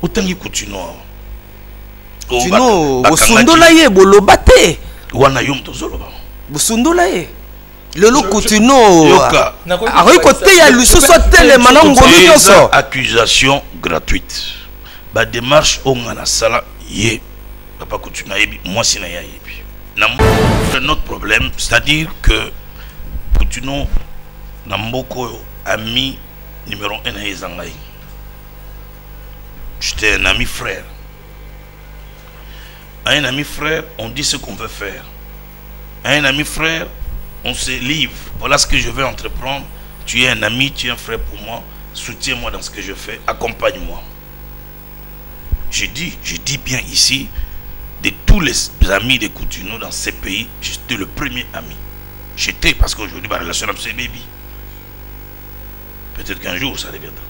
Autant qu'il continue. Tino, Bosundola ye bolobate. Wana yom tozoloba. Bosundola ye. Lelo Coutinho. Aroy côté ya luso soit tele manango nyonso. Accusation gratuite. Ba démarche ongana sala ye. Papa Coutinho yebi moi sina ya yebi. Notre problème, c'est-à-dire que Coutinho Namboko ami numéro 1 à Ezangaï. J'étais un ami frère. À un ami frère, on dit ce qu'on veut faire. À un ami frère, on se livre. Voilà ce que je veux entreprendre. Tu es un ami, tu es un frère pour moi. Soutiens-moi dans ce que je fais. Accompagne-moi. Je dis bien ici, de tous les amis de Coutinho dans ces pays, j'étais le premier ami. J'étais, parce qu'aujourd'hui, ma relation avec ce baby. Peut-être qu'un jour, ça deviendra.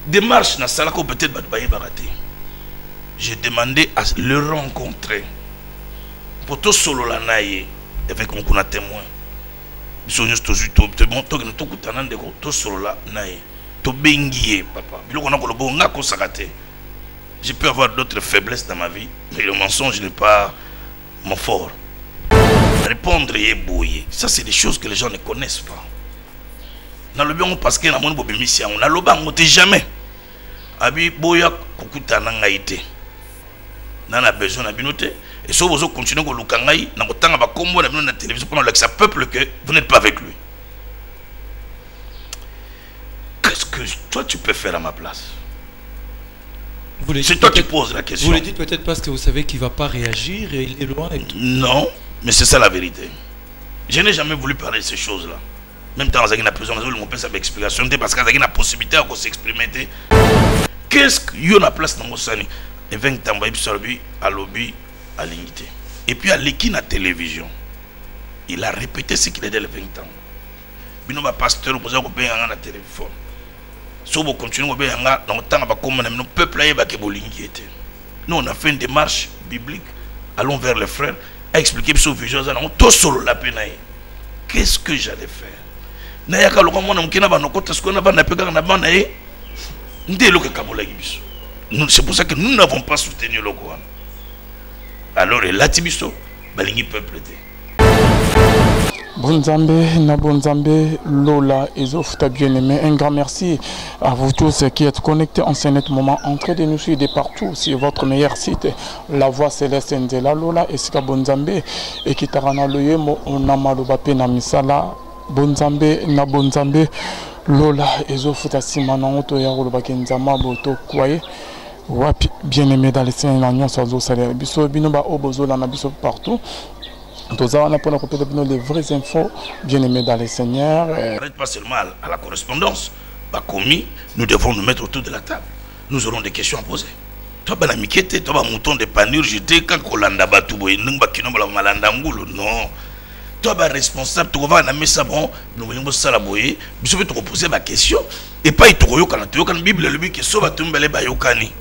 Démarche dans Salako, peut-être Baraté. J'ai demandé à le rencontrer. Pour tout solo la naïe, avec un témoin. J'ai pu avoir d'autres faiblesses dans ma vie, mais le mensonge n'est pas mon fort. Répondre et bouiller, ça c'est des choses que les gens ne connaissent pas. Dans le bien parce que on a le banc, on ne jamais. Abi boya kukuta nangaïté. On a besoin de binoter. Et si vous continuez à l'oukangaï, dans le temps à combo dans la télévision pour le peuple que vous n'êtes pas avec lui. Qu'est-ce que toi tu peux faire à ma place? C'est toi qui poses la question. Vous le dites peut-être parce que vous savez qu'il ne va pas réagir et il est loin. Et tout. Non, mais c'est ça la vérité. Je n'ai jamais voulu parler de ces choses-là. Même temps, il y a besoin de mon père, ça m'explication parce qu'il y a une possibilité de s'exprimer. Qu'est-ce qu'il y a la place dans mon sani? Et 20 ans, à lobby, à l'unité. Et puis à l'équipe à la télévision, il a répété ce qu'il a dit les 20 ans. Il y a un pasteur qui a dit à la téléphone. Si vous continuez à faire dans le temps, le peuple a été. Nous, on a fait une démarche biblique. Allons vers les frères, à expliquer ce vision. Tout solo la peine. Qu'est-ce que j'allais faire? C'est pour ça que nous n'avons pas soutenu le Coran. Alors, la Tibiso, Balingi peuple. Bonzambe, Nabonzambe, Lola, Ezof, bien-aimé. Un grand merci à vous tous qui êtes connectés en ce net moment, en train de nous suivre de partout sur votre meilleur site, La Voix Céleste Ndela, Lola, Esika Bonzambe, et qui tarana loyemo, Onamalubape Namisala, Bonzambe, Nabonzambe, Lola, Ezof, Tassimana, Oto, Yarolobakenzama, Boto, Kwaye. Wapi, bien-aimé dans les scènes, l'agnon, Sozo, Salaire, Bisso, Binoba, Obozo, Lanabiso, partout. Nous avons les vraies infos, bien-aimés dans les seigneurs. Arrête pas seulement à la correspondance. Bah, commis, nous devons nous mettre autour de la table. Nous aurons des questions à poser. Toi, bah, la miquette, toi, bah, mouton de panure, j'étais quand Kolanda Batouboy, Nungba Kinoba Malandangulu, non. Toi, bah, responsable, tu vas en ça bon, nous allons salaboyer, nous te reposer ma question. Et pas, il te reyokan, tu yokan, Bible, le but qui sauve à Tumbele Bayokani.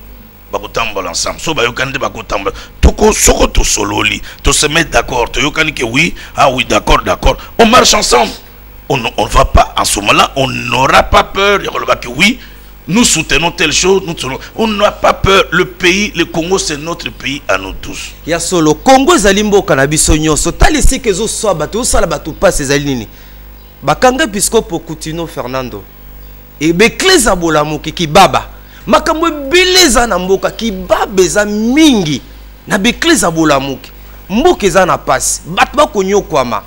Ensemble, so bayokani bakotamba toko soko to sololi to se mettre d'accord to yokani que oui, ah oui, d'accord, on marche ensemble, on ne va pas en ce moment-là, on n'aura pas peur que oui, nous soutenons telle chose, on n'a pas peur, le pays, le Congo c'est notre pays à nous tous. Ya solo Congo zalimbo kanabiso nyoso talisi kezo so bato sala bato passe zalinini bakanga biskopo Coutinho Fernando et bekleza bolamuki ki baba makambo beleza na mboka kibabeza mingi na bekleza bolamuki mboka eza na pasi bato bakonyokwama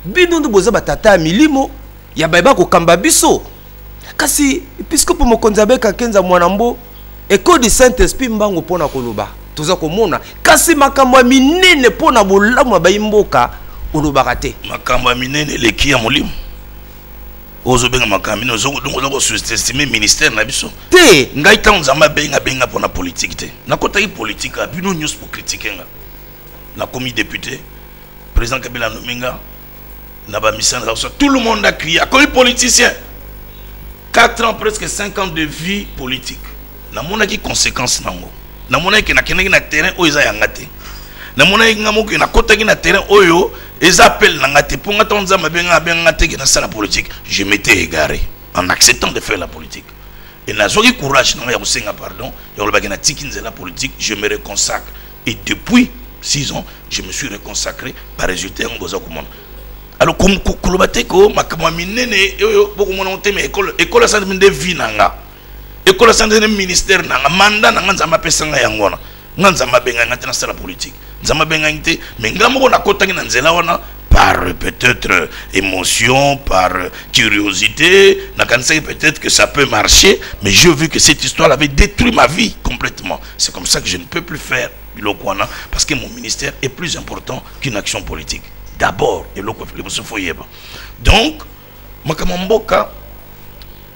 bino ndo boza batata ya milimo ya bayeba kokamba biso kasi episkopo mokonzi abeka kenza mwanambo école du Saint-Esprit mbango pona koloba toza komona kasi makambo ya minene pona bolamu ya bayimboka olobaka te makambo ya minene leki ya molimo ozobenga makamine ozoko sous-estimer ministère na biso te ngai ta nzamba benga pour la politique te nakota yi politique a bino news pour critiquer nga na commis député président Kabila Nominga na ba mission tout le monde a crié a comme politicien 4 ans presque 5 ans de vie politique na mona ki conséquences nango na mona ki na keneki na terrain o eza yanga te na mona ki ngamo ki na kota ki na terrain oyo ils appellent Nangate pour entendre ma benga te qui dans la politique. Je m'étais égaré en acceptant de faire la politique. Et n'a pas courage, non, pardon, la politique, je me reconsacre. Et depuis 6 ans, je me suis reconsacré par résultat en Goza Koumon. Alors, comme Kolobateko, ma kamamine, beaucoup mon thème, école santé de vie nanga. École santé de ministère nanga, mandat nanga, zama pesanga yangona. Nganzama benga ngati na politique. Nzama benga ngite, mais ngamo na kota ngina nzela wana. Par peut-être émotion, par curiosité, peut-être que ça peut marcher, mais j'ai vu que cette histoire avait détruit ma vie complètement. C'est comme ça que je ne peux plus faire Bilokwana, parce que mon ministère est plus important qu'une action politique. D'abord, donc, Makamamboka,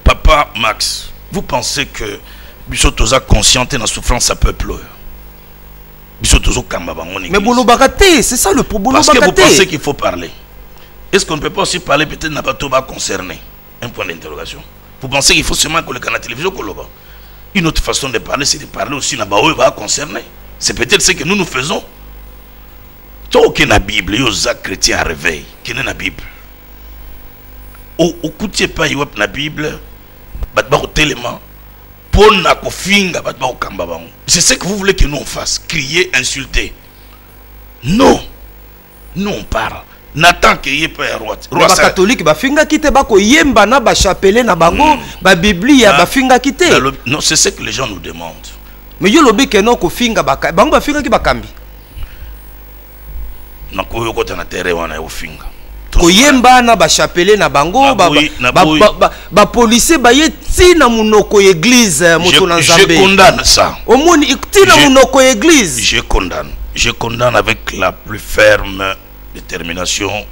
Papa Max, vous pensez que Bissotoza conscient de la souffrance, ça peut pleurer? Mais Bolobakate, c'est ça le problème. Parce que vous pensez qu'il faut parler. Est-ce qu'on ne peut pas aussi parler peut-être n'a pas tout concerné? Un point d'interrogation. Vous pensez qu'il faut seulement que le canal télévision Koloba? Une autre façon de parler, c'est de parler aussi n'a pas concerné. C'est peut-être ce que nous faisons. Toi qui na Bible, yo za chrétien à réveil, qui n'est na Bible. Au coutier pas yo na Bible, bat ba tellement. C'est ce que vous voulez que nous on fasse, crier, insulter. Non. Nous on parle. Nathan qui est pas roi. Roi catholique ba finga kite ba ko yemba na ba chapelle na bango, ba Biblie ya ba finga kite. Non, c'est ce que les gens nous demandent. Mais yo lobi ke non ko finga ba bango ba finga ki ba kambi. Na ko yo kota na terre wana yo finga. Koyemba na ba chapelle na bango ba policier ba yeti na munoko église moto na Nzambe. Je condamne ça. Au monde ikti na munoko église. Je condamne avec la plus ferme détermination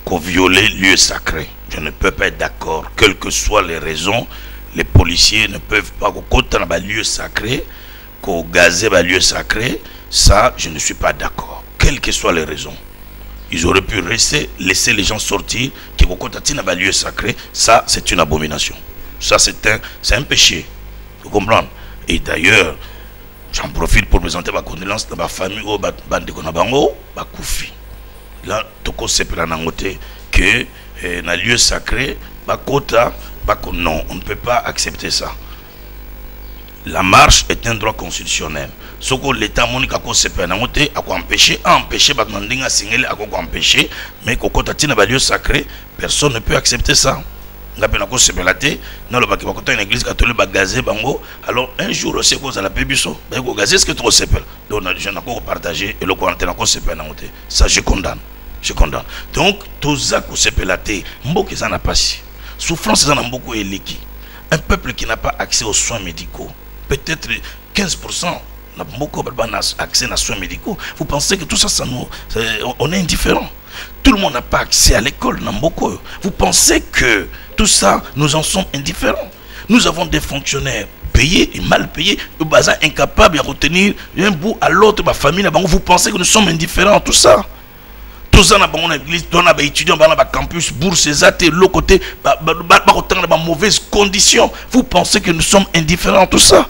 qu'on viole lieu sacré. Je ne peux pas être d'accord, quelles que soient les raisons. Les policiers ne peuvent pas côté na ba lieu sacré, ko gazer ba lieu sacré. Ça, je ne suis pas d'accord, quelles que soient les raisons. Ils auraient pu rester, laisser les gens sortir, qui vont contacter dans le lieu sacré. Ça, c'est une abomination. Ça, c'est un péché. Vous comprenez? Et d'ailleurs, j'en profite pour présenter ma condolence dans ma famille, au bande Konabango, Bakoufi. Là, Toko Sepela Nangote, que dans le lieu sacré, Bakota, non, on ne peut pas accepter ça. La marche est un droit constitutionnel. Ce que l'État monique a empêché, mais quand lieu sacré, personne ne peut accepter ça. Une église catholique alors un jour aussi cause à la pébiso, ce que tu sais donc je n'ai pas partagé et le ça je condamne. Donc tout ça que c'est pelaté, mboke ça n'a pas si souffrance ça n'a beaucoup éliki. Un peuple qui n'a pas accès aux soins médicaux, peut-être 15% n'a beaucoup accès aux soins médicaux. Vous pensez que tout ça, on est indifférent? Tout le monde n'a pas accès à l'école, Namboko. Vous pensez que tout ça, nous en sommes indifférents? Nous avons des fonctionnaires payés et mal payés, incapables de retenir un bout à l'autre, ma famille. Vous pensez que nous sommes indifférents à tout ça? Tout ça, dans l'église, dans les étudiants, dans le campus, bourse, l'autre côté, dans mauvaises conditions. Vous pensez que nous sommes indifférents à tout ça?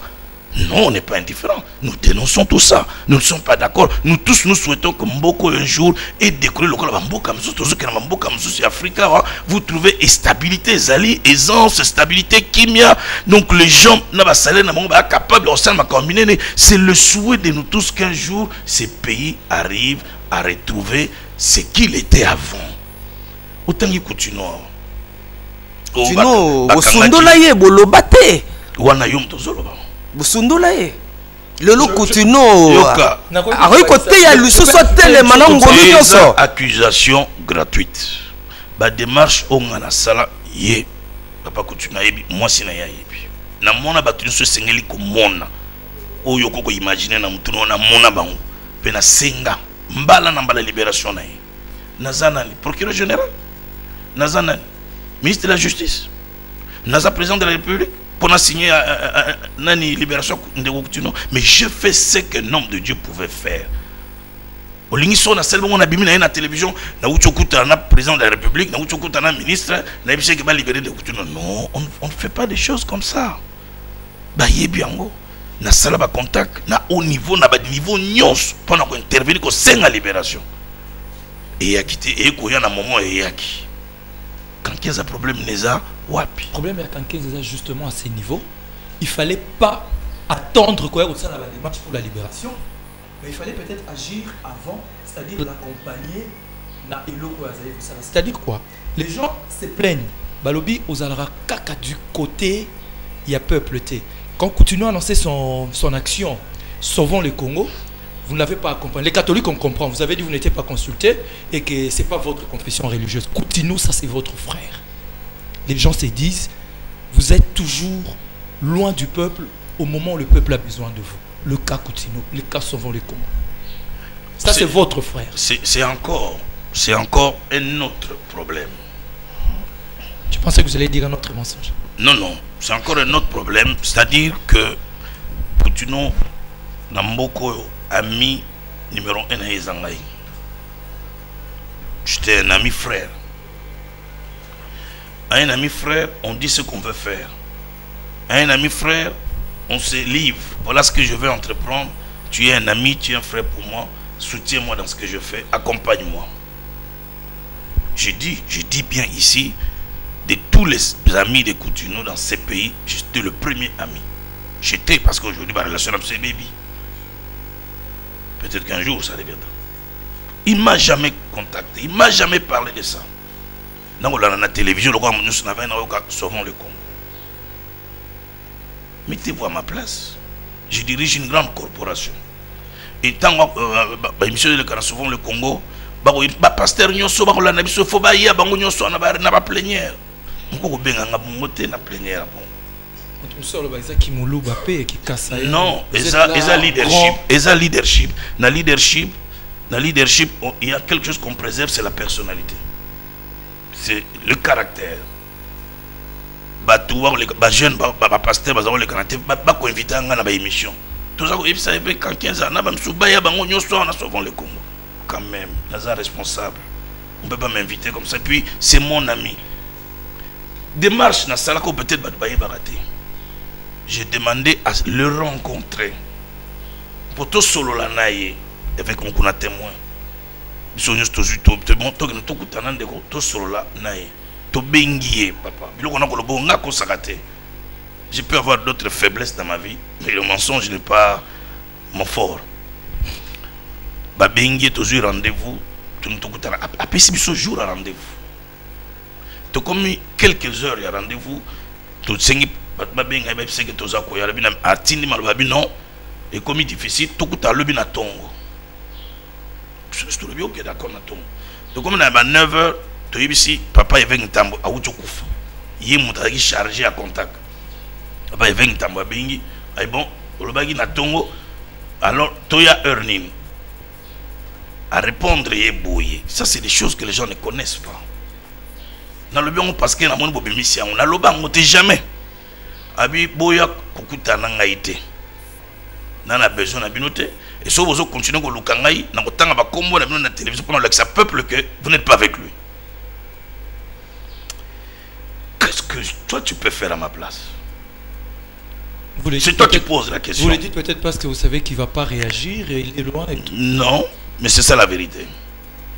Non, on n'est pas indifférents. Nous dénonçons tout ça. Nous ne sommes pas d'accord. Nous tous, nous souhaitons que Mboko un jour ait décollé le col de Africa. Vous trouvez stabilité, Zali, aisance, stabilité, kimia. Donc les gens n'ont pas capables de c'est le souhait de nous tous qu'un jour ces pays arrivent à retrouver ce qu'il était avant. Autant qu'il continue. Sinon, au Sondolaye, Bolobate. Wana yom tozoloba. Busundulaye lelo kutino ari côté ya luso soit tele manango nyonso accusation gratuite ba démarche ongana sala ye papa kutuna yebi moi sina ya yebi na mona ba tuliso sengeli ko mona oyo koko imaginer na mutuno na mona bango pe na senga mbala na mbala libération na ye nazana procureur général nazana ministre de la justice naza président de la République pour signer Nani libération de Woktuno, mais je fais ce qu'un homme de Dieu pouvait faire. Au Lingisson, on a seulement abîmé la télévision, na Wuchokuta, na président de la République, na Wuchokuta, na ministre, na Biché qui va libérer de Woktuno. Non, on ne fait pas des choses comme ça. Bah, yebiango, na sala ba contact, na haut niveau, na ba niveau nyons, pendant qu'on intervenir, qu'on saigne la libération. Et a quitté, et qu'on y a un moment, et a qui. Quand il y a un problème, les a, wapi. Le problème est quand il y a justement à ces niveaux. il fallait pas attendre quoi au sein de la démarche pour la libération, mais il fallait peut-être agir avant, c'est-à-dire l'accompagner. C'est-à-dire quoi? Les gens se plaignent. Balobi aux alara kaka du côté il y a peuple té. Quand Coutineau a annoncé son action sauvons le Congo, vous ne l'avez pas accompagné. Les catholiques on comprend, vous avez dit que vous n'étiez pas consulté et que c'est pas votre confession religieuse. Coutineau, ça c'est votre frère. Les gens se disent vous êtes toujours loin du peuple au moment où le peuple a besoin de vous. Le cas Coutineau, le cas sauvons le Congo. Ça c'est votre frère. C'est encore un autre problème. Je pensais que vous allez dire un autre mensonge. Non, non, c'est encore un autre problème. C'est-à-dire que Coutineau Namboko, ami numéro 1 à Ezangaï. J'étais un ami frère. À un ami frère, on dit ce qu'on veut faire. À un ami frère, on se livre. Voilà ce que je veux entreprendre. Tu es un ami, tu es un frère pour moi. Soutiens-moi dans ce que je fais. Accompagne-moi. Je dis bien ici, de tous les amis de Coutineau dans ces pays, j'étais le premier ami. J'étais, parce qu'aujourd'hui, ma relation avec ce baby. Peut-être qu'un jour, ça deviendra. Il ne m'a jamais contacté, il ne m'a jamais parlé de ça. Dans la télévision, nous avons sauvons le Congo. Mettez-vous à ma place. Je dirige une grande corporation. Et tant que monsieur de sauvons le Congo, pasteur nyonso bakolanda biso fo ba ya bango nyonso na ba plénière ngoko benga nga moté na plénière bon monsieur le baisa ki muluba pe ki kasa non eza leadership na leadership il y a quelque chose qu'on préserve, c'est la personnalité, c'est le caractère. Batou ba jeune ba pasteur ba le caractère ba ko inviter nga na ba émission tout ça ko ça fait quand 15 ans na ba msuba ya bango nyonso na sauvons le Congo. Quand même, Lazare responsable. On ne peut pas m'inviter comme ça. Puis, c'est mon ami. Démarche, peut-être baraté. J'ai demandé à le rencontrer. Pour tout solo la naïe, avec mon kuna témoin. Je peux avoir d'autres faiblesses dans ma vie, mais le mensonge n'est pas mon fort. Babengi toujours rendez-vous, après ce jour à rendez-vous. Tu comme quelques heures à rendez-vous, tu sais babengi c'est que tu as quoi ya bina atindi malbabi non et comme difficile tout à le bina tongo. Je suis le bien d'accord na tongo. Tu comme na 9h, tu ici papa est venu tambo a uchokufa. Yé mutaki chargé à contact. Papa est venu tambo babengi ay bon, le bagi na tongo alors toya earning. À répondre et bouiller. Ça, c'est des choses que les gens ne connaissent pas. Dans le bien, parce que on a le banc, on ne jamais. Abi boya kukuta nangaïté. N'en a besoin d'abinoter. Et si vous continuez à l'oukangaï, n'a pas tant à combo dans la télévision pour le peuple que vous n'êtes pas avec lui. Qu'est-ce que toi tu peux faire à ma place? C'est toi qui poses la question. Vous le dites peut-être parce que vous savez qu'il ne va pas réagir et il est loin et tout. Non. Mais c'est ça la vérité.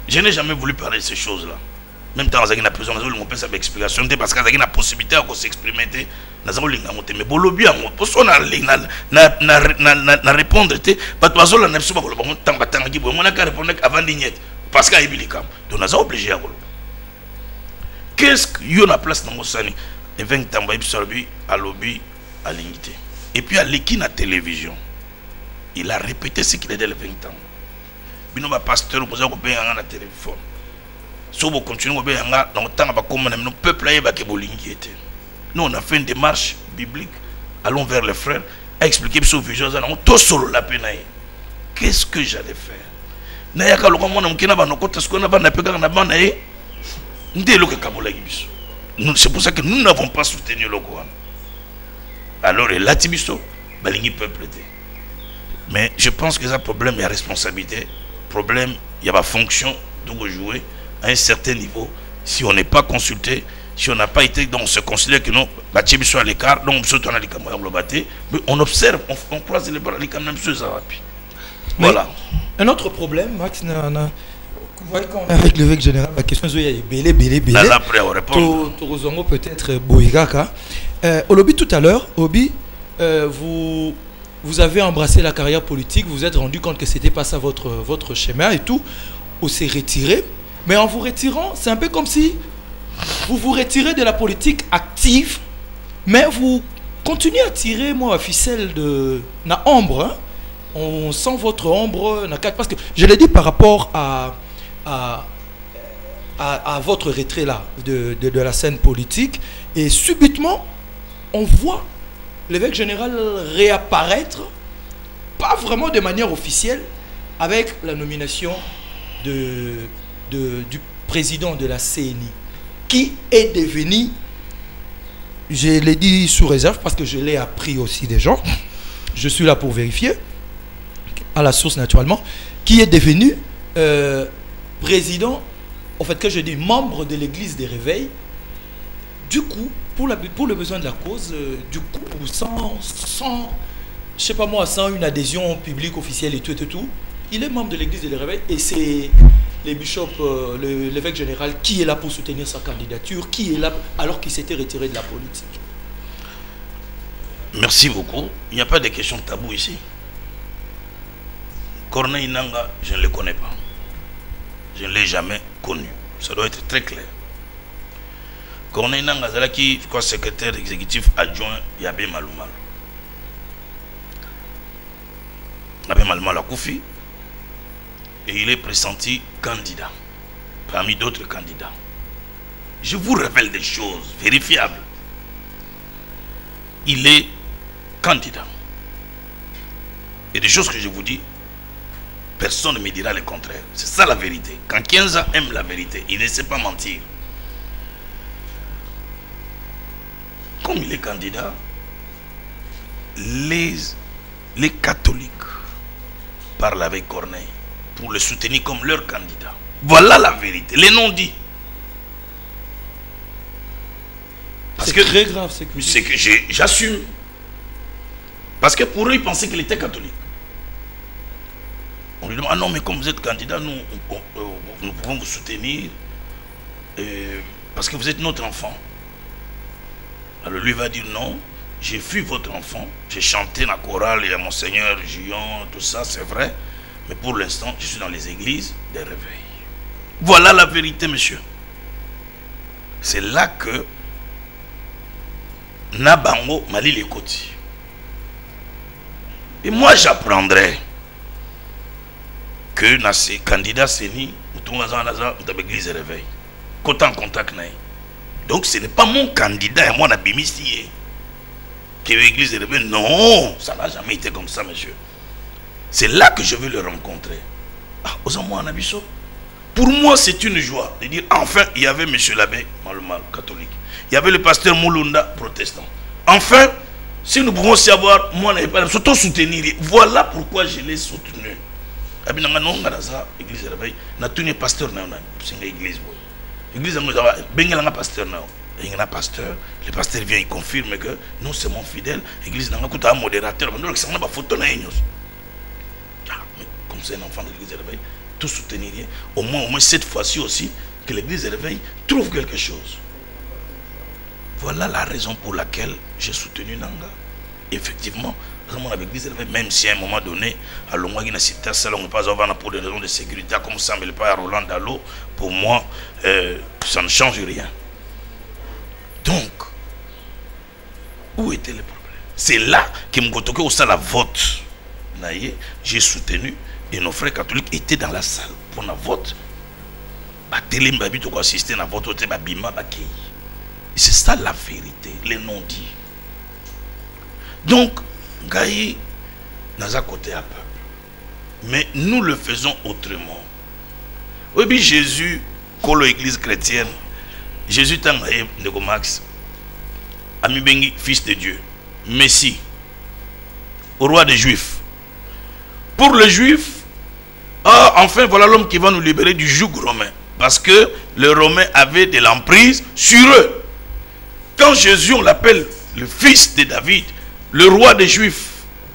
Je n'ai jamais voulu parler de ces choses-là. Même temps, dans la prison, mon père s'avait explication parce qu'il y a la possibilité de s'exprimer. Mais Bolobi, pour ça, na répondre. Parce que n'a pas répondre avant l'ignette. Parce qu'il y a eu les camps. Donc, nous sommes obligés à voir. Qu'est-ce qu'il y a la place dans mon sani? Et 20 ans, à lobby, à l'unité. Et puis, à l'équipe à la télévision, il a répété ce qu'il a dit les 20 ans. Bino ba pasteur vous avez bien na téléphone. Si vous continuez à dans le temps comme le peuple là que bolingi était. Nous on a fait une démarche biblique, allons vers les frères à expliquer sur vision ça non tout solo la peine. Qu'est-ce que j'allais faire? Na yaka lo comme on kina ba no kota skona ba na peka na ba na e. Ndelo ke kabola gibiso. C'est pour ça que nous n'avons pas soutenu le Coran. Alors là tibiso balingi peuple était. Mais je pense que ça problème il y a responsabilité. Problème, il y a ma fonction de jouer à un certain niveau. Si on n'est pas consulté, si on n'a pas été, donc on se considère que non, soit à l'écart, donc on observe, on croise les bras, voilà. Un autre problème, Max, vous voyez quand avec l'évêque général, la question est belé. Après, on répond. Peut-être Boigaka. Olobi tout à l'heure, Obi, vous avez embrassé la carrière politique, vous vous êtes rendu compte que c'était pas ça votre chemin et tout, on s'est retiré. Mais en vous retirant, c'est un peu comme si vous vous retirez de la politique active, mais vous continuez à tirer moi la ficelle de la ombre. Hein? On sent votre ombre, parce que je l'ai dit par rapport à votre retrait là de la scène politique, et subitement on voit l'évêque général réapparaître, pas vraiment de manière officielle, avec la nomination du président de la CNI, qui est devenu, je l'ai dit sous réserve parce que je l'ai appris aussi des gens, je suis là pour vérifier, à la source naturellement, qui est devenu président, en fait que je dis membre de l'église des réveils, du coup, pour le besoin de la cause, du coup, sans je sais pas moi, sans une adhésion publique officielle et tout, il est membre de l'église des réveils, et c'est les bishops, l'évêque général qui est là pour soutenir sa candidature, qui est là alors qu'il s'était retiré de la politique. Merci beaucoup. Il n'y a pas de questions tabou ici. Corneille Nanga, je ne le connais pas. Je ne l'ai jamais connu. Ça doit être très clair. Corneille Nanga, c'est là qui, je crois, secrétaire exécutif adjoint Yabé Maloumal. Yabé Maloumal a Koufi. Et il est pressenti candidat, parmi d'autres candidats. Je vous révèle des choses vérifiables. Il est candidat. Et des choses que je vous dis, personne ne me dira le contraire. C'est ça la vérité. Quand Kienza aime la vérité, il ne sait pas mentir. Comme il est candidat, les catholiques parlent avec Corneille pour le soutenir comme leur candidat. Voilà la vérité, les non-dits. C'est très grave, c'est que j'assume. Parce que pour eux, ils pensaient qu'il était catholique. On lui demande, ah non, mais comme vous êtes candidat, nous pouvons vous soutenir parce que vous êtes notre enfant. Alors lui va dire non, j'ai vu votre enfant, j'ai chanté la chorale, il y a Monseigneur Gillon, tout ça, c'est vrai. Mais pour l'instant, je suis dans les églises des réveils. Voilà la vérité, monsieur. C'est là que Nabango Mali Lekoti. Et moi, j'apprendrai que dans ces candidats Séni, nous sommes dans l'église des réveils. Côté en contact. Donc, ce n'est pas mon candidat, moi, Nabimisti. Qui est l'église des réveils. Non, ça n'a jamais été comme ça, monsieur. C'est là que je veux le rencontrer. Ah, pour moi, c'est une joie de dire, enfin, il y avait M. l'abbé Maloumal, catholique. Il y avait le pasteur Moulunda, protestant. Enfin, si nous pouvons savoir, moi, je n'avais pas surtout soutenir. Voilà pourquoi je l'ai soutenu. L'église réveil, n'a tenu pasteur, c'est une église. L'église, pasteur, pasteur, le pasteur vient, il confirme que nous sommes fidèles. L'église n'a pas un modérateur, mais c'est une photo. Comme c'est un enfant de l'église de réveil, tout soutenir, au moins cette fois-ci aussi, que l'église de réveil trouve quelque chose. Voilà la raison pour laquelle j'ai soutenu Nanga. Effectivement, l'église de réveil, même si à un moment donné, à l'Ongwagi, pas pour des raisons de sécurité, comme ça, mais pas à Roland Dalo, pour moi, ça ne change rien. Donc, où était le problème? C'est là que Mgotoke au salle à vote. J'ai soutenu et nos frères catholiques étaient dans la salle pour la vote. Assister à la vote. C'est ça la vérité, les non-dits. Donc, Gaï n'a côté à peuple. Mais nous le faisons autrement. Oui, bien Jésus, Kolo Église chrétienne, Jésus Tangaye Negomax, Ami Bengi, fils de Dieu, Messie, au roi des Juifs. Pour les Juifs, enfin voilà l'homme qui va nous libérer du joug romain. Parce que les Romains avaient de l'emprise sur eux. Quand Jésus, on l'appelle le fils de David, le roi des Juifs,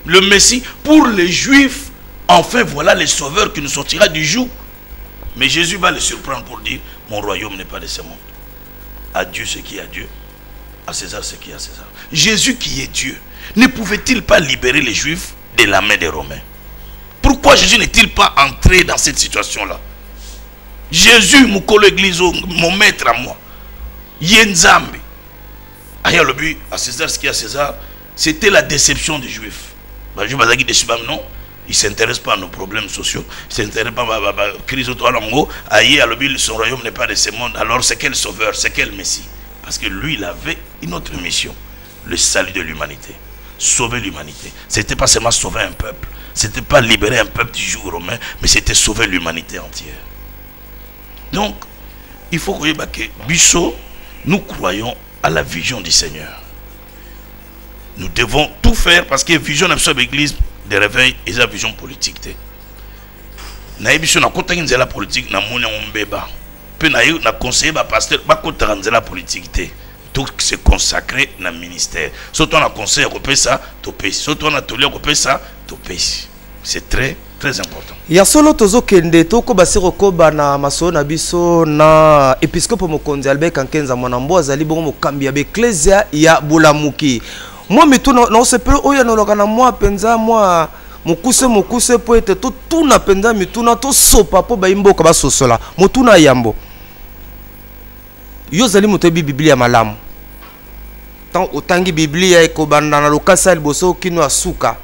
le Messie, pour les Juifs, enfin voilà le sauveur qui nous sortira du joug. Mais Jésus va les surprendre pour dire, mon royaume n'est pas de ce monde. À Dieu ce qui est à Dieu, à César ce qui est à César. Jésus qui est Dieu, ne pouvait-il pas libérer les Juifs de la main des Romains? Pourquoi Jésus n'est-il pas entré dans cette situation-là? Jésus, mon collègue, mon maître à moi, Yenzambe, Aya le but à César ce qu'il y a à César, c'était la déception des Juifs. Je ne sais pas non, ils ne s'intéressent pas à nos problèmes sociaux, ils ne s'intéressent pas à la crise autour de l'ango. Aïe, le but, son royaume n'est pas de ce monde. Alors c'est quel sauveur, c'est quel Messie? Parce que lui, il avait une autre mission, le salut de l'humanité, sauver l'humanité. Ce n'était pas seulement sauver un peuple, ce n'était pas libérer un peuple du joug romain, mais c'était sauver l'humanité entière. Donc, il faut que Bissot, nous croyons à la vision du Seigneur. Nous devons tout faire parce que la vision de l'église de réveil est la vision politique. Na émission na kota nzela politique na mona mbeba. Pe na yo na conseiller ba pasteur ba kota nzela politique té. Tout se consacrer na ministère. Surtout on a conseil ko pesa to pesi. Surtout on a tolé ko pesa to pesi. C'est très très important. Ya solo tozo kende toko basiro koba na maso na biso na episcope mokonzi Albert Kankenza mwanambo azali bongo mokambi ya ecclesia ya Bulamuki. Moi mituna na osepelo oya no lokana moi penza moi mukuse po ete to tuna penza mituna to sopa po ba imboka ba sosola mutuna yambo. Yo zali mutebi Biblia malamu. Tant otangi Biblia ekobanda na lokasa liboso kino asuka.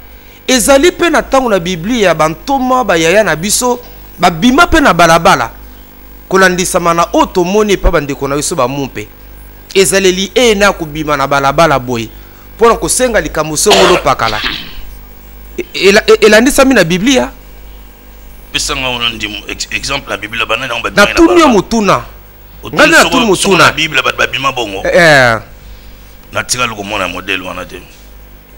Ezali pe na tango na Biblia bantoma ba yaya na biso ba bima pe na balabala kolandisa mana otomoni pa bandeko na biso ba mumpe ezali li na kubima na balabala boy pona kosenga likambo songolo pakala elandisa mi na Biblia pesanga ondi exemple la Biblia banana on ba na tunyo mutuna ngani na tunyo mutuna na Biblia ba bima bongo na tika loko mona modèle wana te.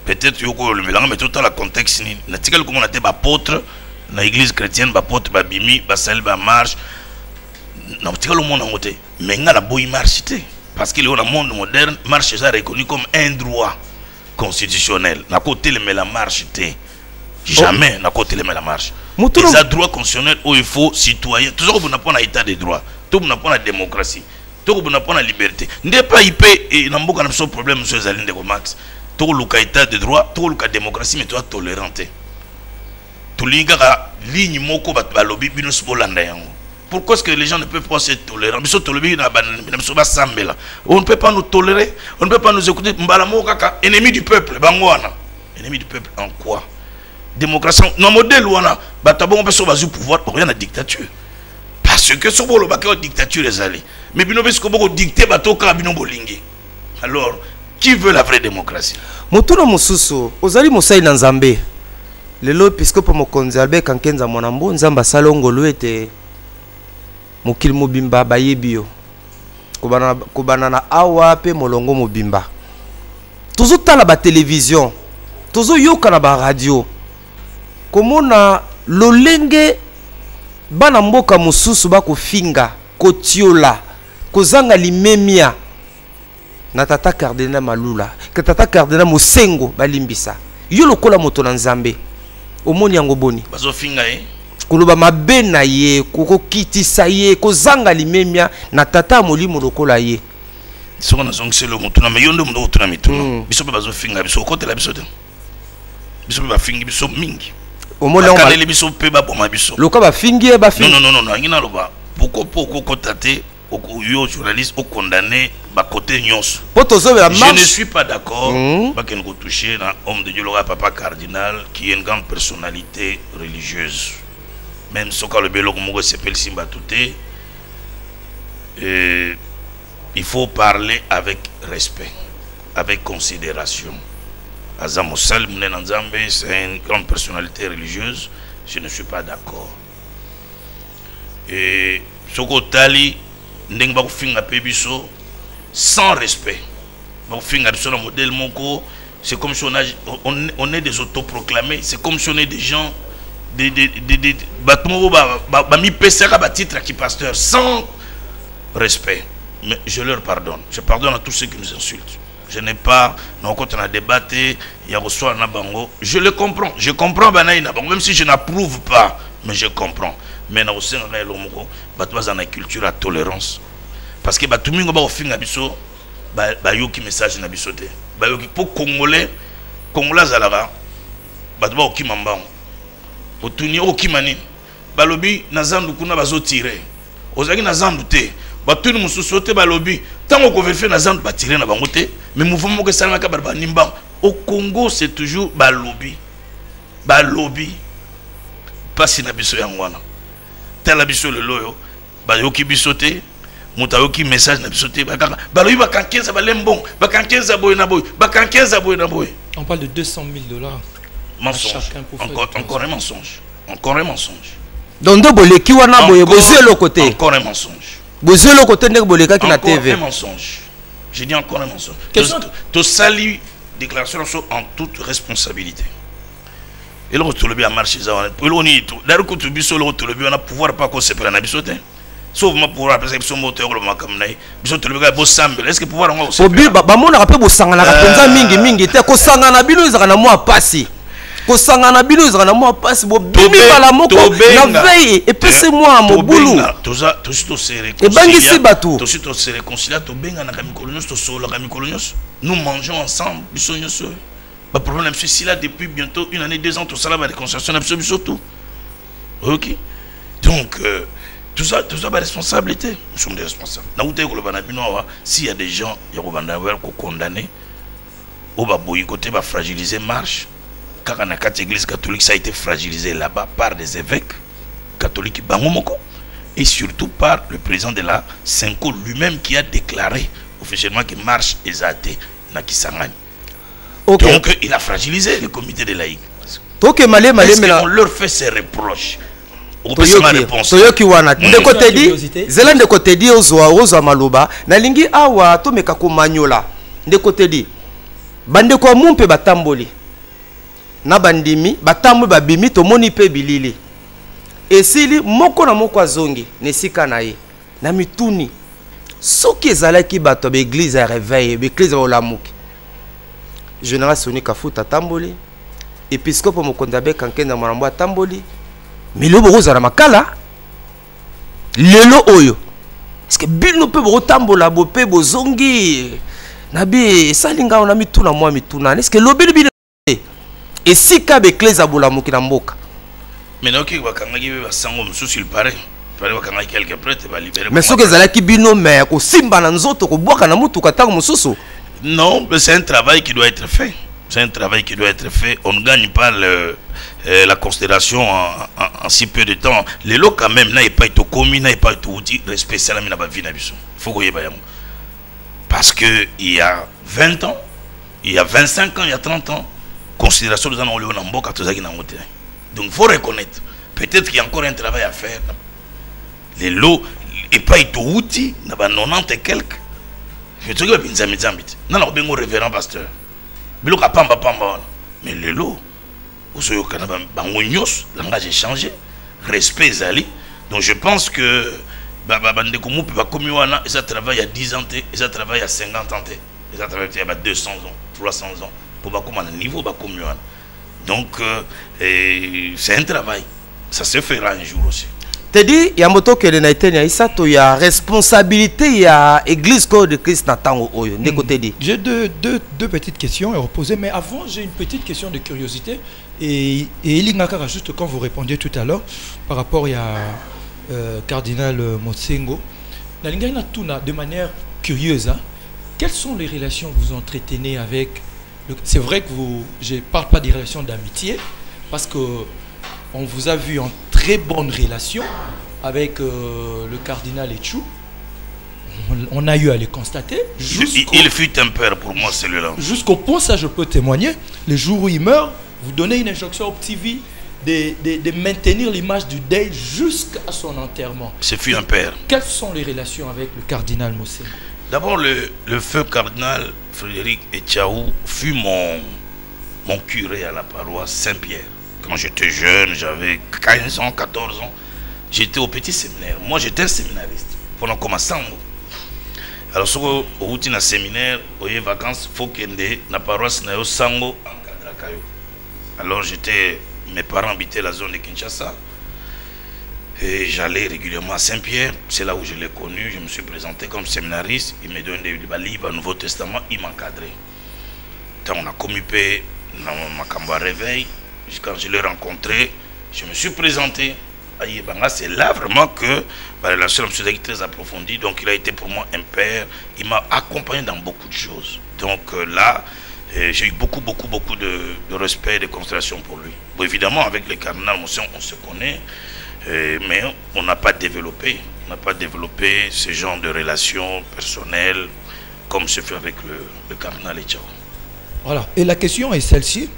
Peut-être que le mélange, mais tout dans le contexte, national comme on a été apôtre, dans l'église chrétienne, apôtre, bimi, basel, marche, national le monde en côté. Mais il y a la bonne marche, parce que le monde moderne marche est reconnu comme un droit constitutionnel. Na côté le la marche, jamais na côté le la marche. C'est un droit constitutionnel où il faut citoyen. Toujours vous n'avez pas un état de droit, tout vous n'avez pas la démocratie, tout vous n'avez pas la liberté. N'est pas IP et n'a pas de problème sur les alliés de Max. Tout le cas état de droit, tout le cas démocratie, mais toi tolérante. Tout le cas ligne moko bat lobby binus bolanda yango. Pourquoi est-ce que les gens ne peuvent pas être tolérants? On ne peut pas nous tolérer, on ne peut pas nous écouter. Mbalamo kaka ennemi du peuple, bangwana. Ennemi du peuple en quoi? Démocratie, non modèle wana, batabon peut sauver du pouvoir pour rien à dictature. Parce que ce bolo bakay dictature les allés. Mais bino besko boko dicter bato ka bino bolingi. Alors qui veut la vraie démocratie? Motuna mususu ozali mosai na Nzambe. Lelo episcope mokonzi Albert Kankenza mwanambo Nzamba salongo luete mokili mobimba bayebio. Kobana na awa pe molongo mobimba. Tozo tala ba télévision. Tozo yoka na ba radio. Komona lolenge bana mboka mususu ba kofinga kotiola kozanga limemia na tata cardinal Malula que tata cardinal Mosengo balimbisa yo lokola moto na Nzambe omoni yango boni bazofinga koloba mabe na ye kokokitisa ye kozanga limemia na tata molimo lokola ye soko na zongi selo moto na meyondo ndo tuna mituna biso pe bazofinga biso kotela biso te biso pe bafingi biso mingi omoni yango kalele biso pe ba boma biso loka bafingi e bafingi non ngina loba pourquoi kotate yo journaliste au condamné ba côté nyonso. Je ne suis pas d'accord pas qu'on toucher un homme de Dieu le papa cardinal qui est une grande personnalité religieuse. Même ce que le bélo comme s'appelle Simba Touté, il faut parler avec respect, avec considération. Azam Moussal Mounenanzambe, c'est une grande personnalité religieuse. Je ne suis pas d'accord. Et Soko Tali sans respect. C'est comme si on est des autoproclamés. C'est comme si on est des gens titre qui pasteur sans respect. Mais je leur pardonne. Je pardonne à tous ceux qui nous insultent. Je n'ai pas, quand on a débattu, il y a reçu un abango. Je le comprends. Je comprends même si je n'approuve pas, mais je comprends. Mais na aussi on a l'homo batwa na culture à tolérance parce que batumingo ba ofinga biso ba yoki message na biso te ba yoki pour congolais Congolais Zalara, Badba Okimamba, Otuni Okimani, Balobi, Nazandu Kuna Bazo tiré. Ozaki Nazandu te, Batuni Moussote Balobi, tant qu'on veut faire Nazandu Batiré na Bangote, mais mouvement que ça n'a pas Nimba. Au Congo, c'est toujours Balobi. Balobi. Pas si Nabiso Yangwana. Tel Abiso le loyo, Bayoki Bisote. Moutayoki message n'a sauté balobi bakankenza balembon bakankenza boy na boy bakankenza boy na boy. On parle de 200 000 $. Mensonge. Encore un mensonge. Encore un mensonge. Donc de boleki wana boye bozué le côté. Encore un mensonge. Bozué le côté nek boleka ki na TV. Encore un mensonge. J'ai dit encore un mensonge. To sali déclaration en toute responsabilité. Et le retour bien marché ça. Pour l'oni tout. D'ailleurs que tu biso le retour bien on a pouvoir pas qu'on se prenne na bisote. Sauf moi pour appeler son moteur le makamnai biso to le gars bosambe est-ce que pouvoir on aussi obi ba mona rappel bosangana kapenza mingi te ko sangana bino ezaka na moi pasi ko sangana bino ezaka na moi pasi bo bimi bala moko na veille et puis c'est moi mon boulot toza to se réconcilier et bangisi bato to se réconcilier to benga na kamikolo to solo kamikolo nous mangeons ensemble biso nyoso ba problème c'est là depuis bientôt 1 année 2 ans tout ça la réconciliation absolument tout. OK donc tout ça est responsabilité. Nous sommes des responsables. S'il y a des gens qui sont condamnés, qui ont fragilisé marche, car dans l'église catholique, ça a été fragilisé là-bas par des évêques catholiques et surtout par le président de la Senko lui-même qui a déclaré officiellement que marche est athée dans Kisangani. Donc il a fragilisé le comité de laïcs. On leur fait ses reproches. Toyoki wana de côté dit zela de côté dit ozo maloba na lingi awa to meka ko manyola de côté dit bande ko mumpe batamboli na bandimi batambu babimi to moni pe bilili esili moko na moko azongi nesika na ye na mituni soki ezalaki bato ba église ya réveil ba église ya olamuki général Soni Kafuta tamboli épiscope mokondabe kankenda marambo atamboli. Mais le bourreau zara makala lelo oyo est-ce que bino pe bourreau tambola bo pe bozongi nabi salinga on a mituna moi mituna est-ce que lobi bino et si ka be clés abola mokina mboka mais non ki bakanga ki ba sango msusu il paraît bakanga quelque prêtre ba libérer mais ce que zala ki bino mais ko simba na nzoto ko boka na mutu katanga msusu non mais c'est un travail qui doit être fait. C'est un travail qui doit être fait. On ne gagne pas la considération en si peu de temps. Les lots quand même, n'aient pas été commis, n'aient pas été outils, respect, c'est la vie. Il faut que vous parce qu'il y a 20 ans, il y a 25 ans, il y a 30 ans, considération de ça, on l'a Donc il faut reconnaître. Peut-être qu'il y a encore un travail à faire. Les lots n'aient pas été outils, il y a 90 et quelques. Je te dis, non, non, non, révérend pasteur. Mais le lot, langage est changé, respect zali. Donc je pense que ça travaille à 10 ans, ça travaille à 50 ans, ça travaille à 200 ans, 300 ans, pour un niveau. Donc c'est un travail, ça se fera un jour aussi. Tu dis, il y a moto que les naïtens, il y a responsabilité, il y a église corps de Christ Nathan Oyo. J'ai deux petites questions à reposer, mais avant, j'ai une petite question de curiosité. Et il y a juste quand vous répondiez tout à l'heure, par rapport à cardinal Motsengo, de manière curieuse, hein, quelles sont les relations que vous entretenez avec c'est vrai que je ne parle pas des relations d'amitié, parce que on vous a vu en très bonne relation avec le cardinal Etchou. On a eu à le constater. Il fut un père pour moi, celui-là. Jusqu'au point, ça je peux témoigner, le jour où il meurt, vous donnez une injonction au TV de maintenir l'image du deuil jusqu'à son enterrement. Ce fut un père. Quelles sont les relations avec le cardinal Mossé? D'abord, le feu cardinal Frédéric Etchaou fut mon curé à la paroisse Saint-Pierre. Quand j'étais jeune, j'avais 15 ans, 14 ans, j'étais au petit séminaire. Moi, j'étais un séminariste. Pendant comme à Sango. Alors, sur le routine à séminaire, aux vacances, il faut qu'il y ait la paroisse na Sango en Kadrakayo. Alors, mes parents habitaient la zone de Kinshasa. Et j'allais régulièrement à Saint-Pierre. C'est là où je l'ai connu. Je me suis présenté comme séminariste. Il me donné des livres, le Nouveau Testament. Il m'encadrait. On a commué Makambo réveil. Quand je l'ai rencontré, je me suis présenté à Yebanga. C'est là vraiment que la relation de M. est très approfondie. Donc il a été pour moi un père. Il m'a accompagné dans beaucoup de choses. Donc là, j'ai eu beaucoup de respect et de considération pour lui. Bon, évidemment, avec les cardinals, on se connaît, mais on n'a pas développé. On n'a pas développé ce genre de relations personnelles comme se fait avec le cardinal Echao. Voilà. Et la question est celle-ci.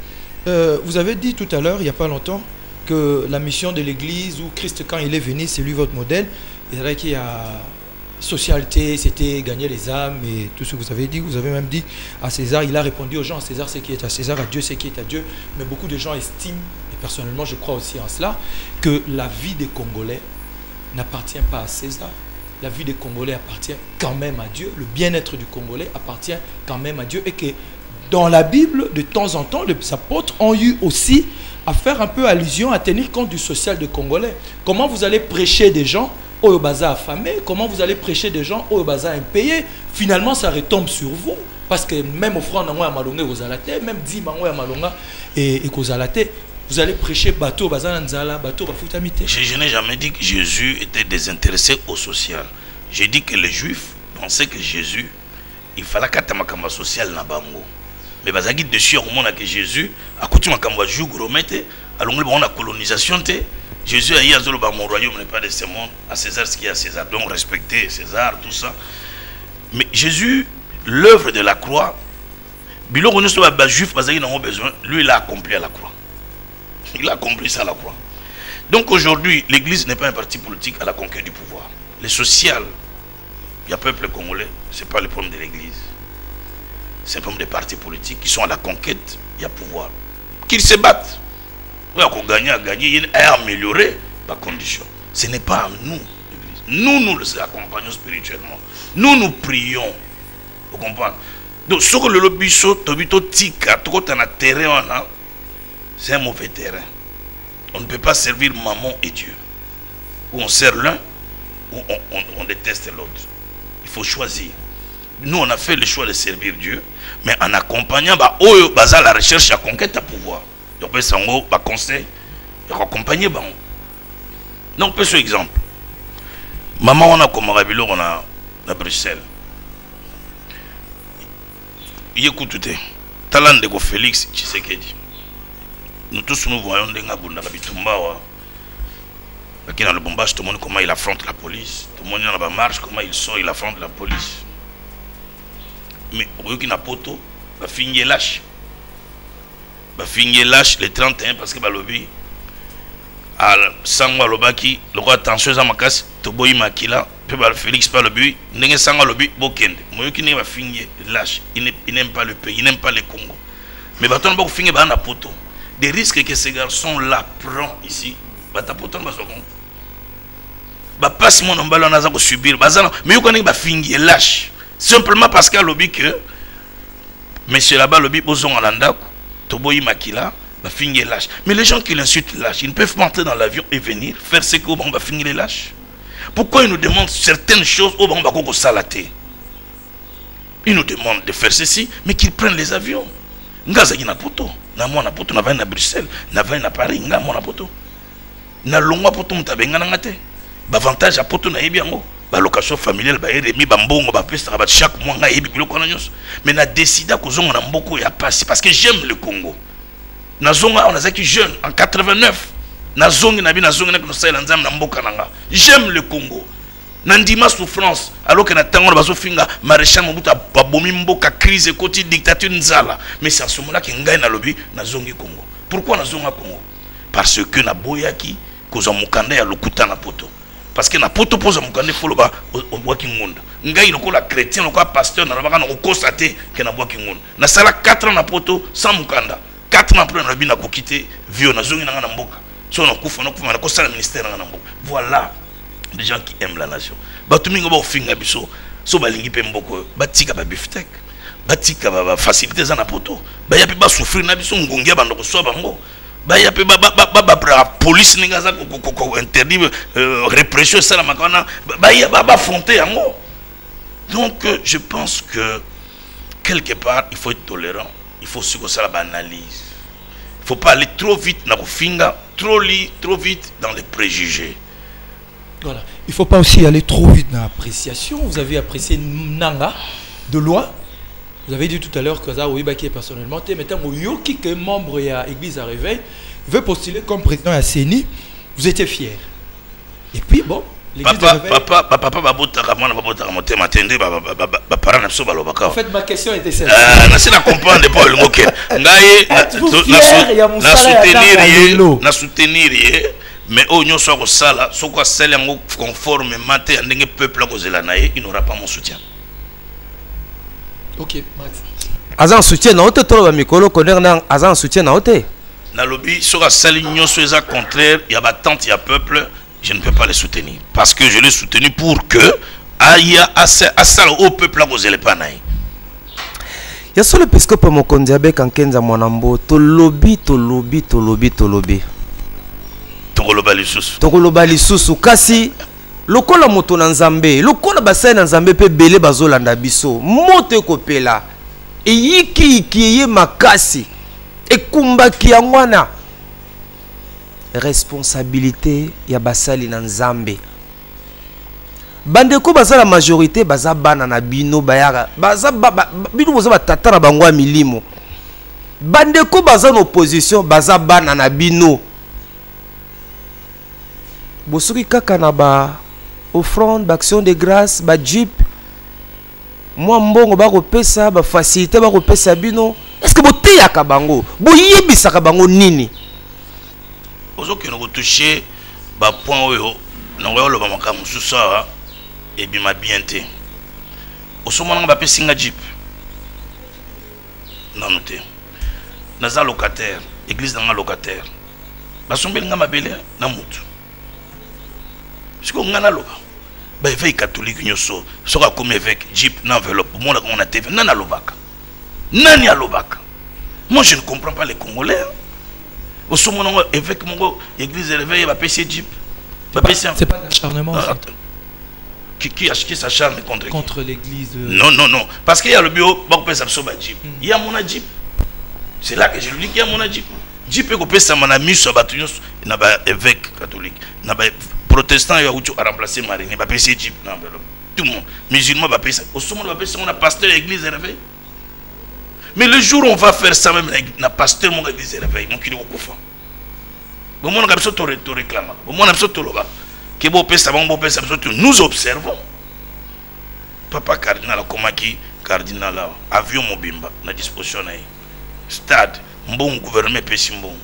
Vous avez dit tout à l'heure, il n'y a pas longtemps, que la mission de l'Église, où Christ, quand il est venu, c'est lui votre modèle. Il y a qu'il y a socialité, c'était gagner les âmes et tout ce que vous avez dit. Vous avez même dit à César, il a répondu aux gens, à César c'est qui est à César, à Dieu c'est qui est à Dieu. Mais beaucoup de gens estiment, et personnellement je crois aussi en cela, que la vie des Congolais n'appartient pas à César. La vie des Congolais appartient quand même à Dieu. Le bien-être du Congolais appartient quand même à Dieu. Et que dans la Bible, de temps en temps, les apôtres ont eu aussi à faire un peu allusion, à tenir compte du social des Congolais. Comment vous allez prêcher des gens au baza affamés? Comment vous allez prêcher des gens au baza impayés? Finalement, ça retombe sur vous. Parce que même offrande à Malonga, vous allez même 10 mango à Malonga et vous allez prêcher bateau, baza nzala, bateau, bafutamite. Je n'ai jamais dit que Jésus était désintéressé au social. J'ai dit que les Juifs pensaient que Jésus, il fallait qu'à makamba social na bango. Mais bazaki dessus au monde que Jésus a coutume makamba jou gromete, alongé bon la colonisation té. Jésus a dit à mon royaume n'est pas de ce monde, à César ce qui est à César. Donc respecter César, tout ça. Mais Jésus, l'œuvre de la croix, bilo qu'on soit bas juif bazaki n'ont besoin, lui il a accompli à la croix. Il a accompli ça à la croix. Donc aujourd'hui, l'Église n'est pas un parti politique à la conquête du pouvoir. Le social, il y a peuple congolais, ce n'est pas le problème de l'Église. C'est un problème des partis politiques qui sont à la conquête, il y a pouvoir. Qu'ils se battent. Oui, à gagner, à améliorer la condition. Ce n'est pas à nous, l'Église. Nous les accompagnons spirituellement. Nous prions. Vous comprenez? Donc, ce que le lobby c'est un mauvais terrain. On ne peut pas servir maman et Dieu. Ou on sert l'un, ou on déteste l'autre. Il faut choisir. Nous, on a fait le choix de servir Dieu, mais en accompagnant la recherche à conquête à pouvoir. Donc, on peut conseil, accompagner. Donc, on peut exemple. Maman, on a comme Rabilo, on a à Bruxelles. Il écoute tout. Talent de Félix Tshisekedi. Nous tous nous voyons Ndenga Bunda Bitumbawa. Qui dans le bombage, tout le monde comment il affronte la police. Tout le monde dans la marche, comment il sort, il affronte la police. Mais au lieu qu'il n'a pas poto, il va finir lâche. Il va finir lâche le 31 parce que le lobby. À Sangwa Lobaki, le roi attention à ma casse, Toboyi Makila, puis Félix par le but, Nenge Sangwa Lobby, Bokende. Moi qui va finir lâche, il n'aime pas le pays, il n'aime pas le Congo. Mais Baton va finir dans la poto. Des risques que ces garçons-là prennent ici, Batapoton va se compte. Passe mon ballon à subir, mais vous connaissez finir lâche. Simplement parce qu'à lobby que, monsieur là-bas, lobby, Bozon Alanda, Toboyi Makila, va finir lâche. Mais les gens qui l'insultent lâche, ils ne peuvent pas entrer dans l'avion et venir faire ce qu'on va finir les lâches. Pourquoi ils nous demandent certaines choses au Bamba Koko Salaté? Ils nous demandent de faire ceci, mais qu'ils prennent les avions. Ngazaki na poto, na moi na poto, na va na Bruxelles, na va na Paris, na moi na poto. Na longwa poto mutabenga na ngate. Avantage à poto na yebiango. Ba location familiale ba eremi ba mbongo ba pesa ba chaque mois nga yebi biloko na nyos. Mais na décida ko zonga na mboko ya passe parce que j'aime le Congo. Na zonga on a zaki jeune en 89. Na zongi na bi na zongi na ko sala nzam na mboka nanga. J'aime le Congo. Nandima souffrance alors que na tango bazo finga maréchal Mobutu ba bomi mboka crise côté dictature nzala. Mais c'est à ce moment-là que ngai na lobi na zongi Congo. Pourquoi na zonga Congo? Parce que na boyaki ko za mukanda ya lokuta na poto. Parce que na poto poza mukanda foloba o boaki ngonda. Ngai lokola chrétien lokola pasteur na baka na constater que na boaki ngonda. Na sala 4 ans na poto sans mukanda. 4 ans après na bi na ko quitter vieux na zongi na mboka. So na kufa na ko sala ministère na mboka. Voilà des gens qui aiment la nation. Batumingo ba finga biso so balingi pe mboko batika ba biftek. Batika ba faciliter za na poto. Ba ya pe ba souffrir na biso ngongia bando ko so bango. Baya pe ba police ninga za ko interdit répression ça la makana baya ba fonter yango. Donc je pense que quelque part il faut être tolérant, il faut suivre ça la analyse. faut pas aller trop vite na finga, trop vite dans les préjugés. Voilà. Il ne faut pas aussi aller trop vite dans l'appréciation. Vous avez apprécié Nanga de loin. Vous avez dit tout à l'heure que ça, oui, qui est personnellement, maintenant, Yoki, qui est membre de l'Église à Réveil, veut postuler comme président à CENI. Vous étiez fier. Et puis, bon, l'Église à Réveil. Papa, en fait, ma question était celle. Je ne comprends pas le mot. Je soutenir. Mais au n'y soit sala, soit quoi celle en conforme maté en dingue peuple il n'aura pas mon soutien. Ok, Max. Azan soutien na ote tolo ba mikolo connaître na azan soutien na ote. Na lobby soit celle n'y soit contraire, il y a tante, il y a peuple, je ne peux pas les soutenir parce que je les soutenu pour que aya asala au peuple pas naï. Ya solo episcope mokonzi avec Kenza Mwanambo to lobby. Tokoloba lisusu kasi lokola moto na nzambe lokola basai na nzambe pe belé bazolanda biso moto kopela eyiki kiye makasi ekumbaki yangwana responsabilité ya basali na nzambe bandeko baza la majorité baza bana na bino bayaka baza bino boza batata na bango ya milimo bandeko baza na opposition baza bana na bino bosoki kaka na ba offrande ba action de grâce ba jeep moi mbongo ba kopesa ba facilité ba kopesa bino est-ce que boteyaka bango boyebisaka bango nini ozoki na toucher ba point oyo na oyo lo ba makamu susa et bien ma bien té osomona ba pesinga jeep non noté naza locataire église na locataire ba sombeli nga mabele na mutu. Parce qu'on a l'oba. Bah évêque catholique nyoso sera comme évêque jeep n'enveloppe moi on a TV nana lobaka. Nani a lobaka. Moi je ne comprends pas les Congolais. Au sommet évêque mon église réveil va passer jeep. C'est pas d'acharnement. Qui s'acharne contre l'église. Non. Parce qu'il y a le bureau pour passer sur jeep. Il y a mon jeep. C'est là que je lui dis qu'il y a mon jeep. Jeep est coupé ça mon ami sur bâtiment n'a pas évêque catholique n'a pas protestant a remplacé Marine, va payer Jeep, tout le monde, musulman va payer ça. Au sommet, va payer ça, on a pasteur l'église réveil. Mais le jour où on va faire ça, même la pasteur, mon église réveil, mon kilo kofa. Bon, mon abso te réclame. Bon, mon abso te loba. Que bon paye ça, bon paye ça, nous observons. Papa cardinal, comment qui cardinal là, avion mobimba, na disposition stade, bon gouvernement paye simbon.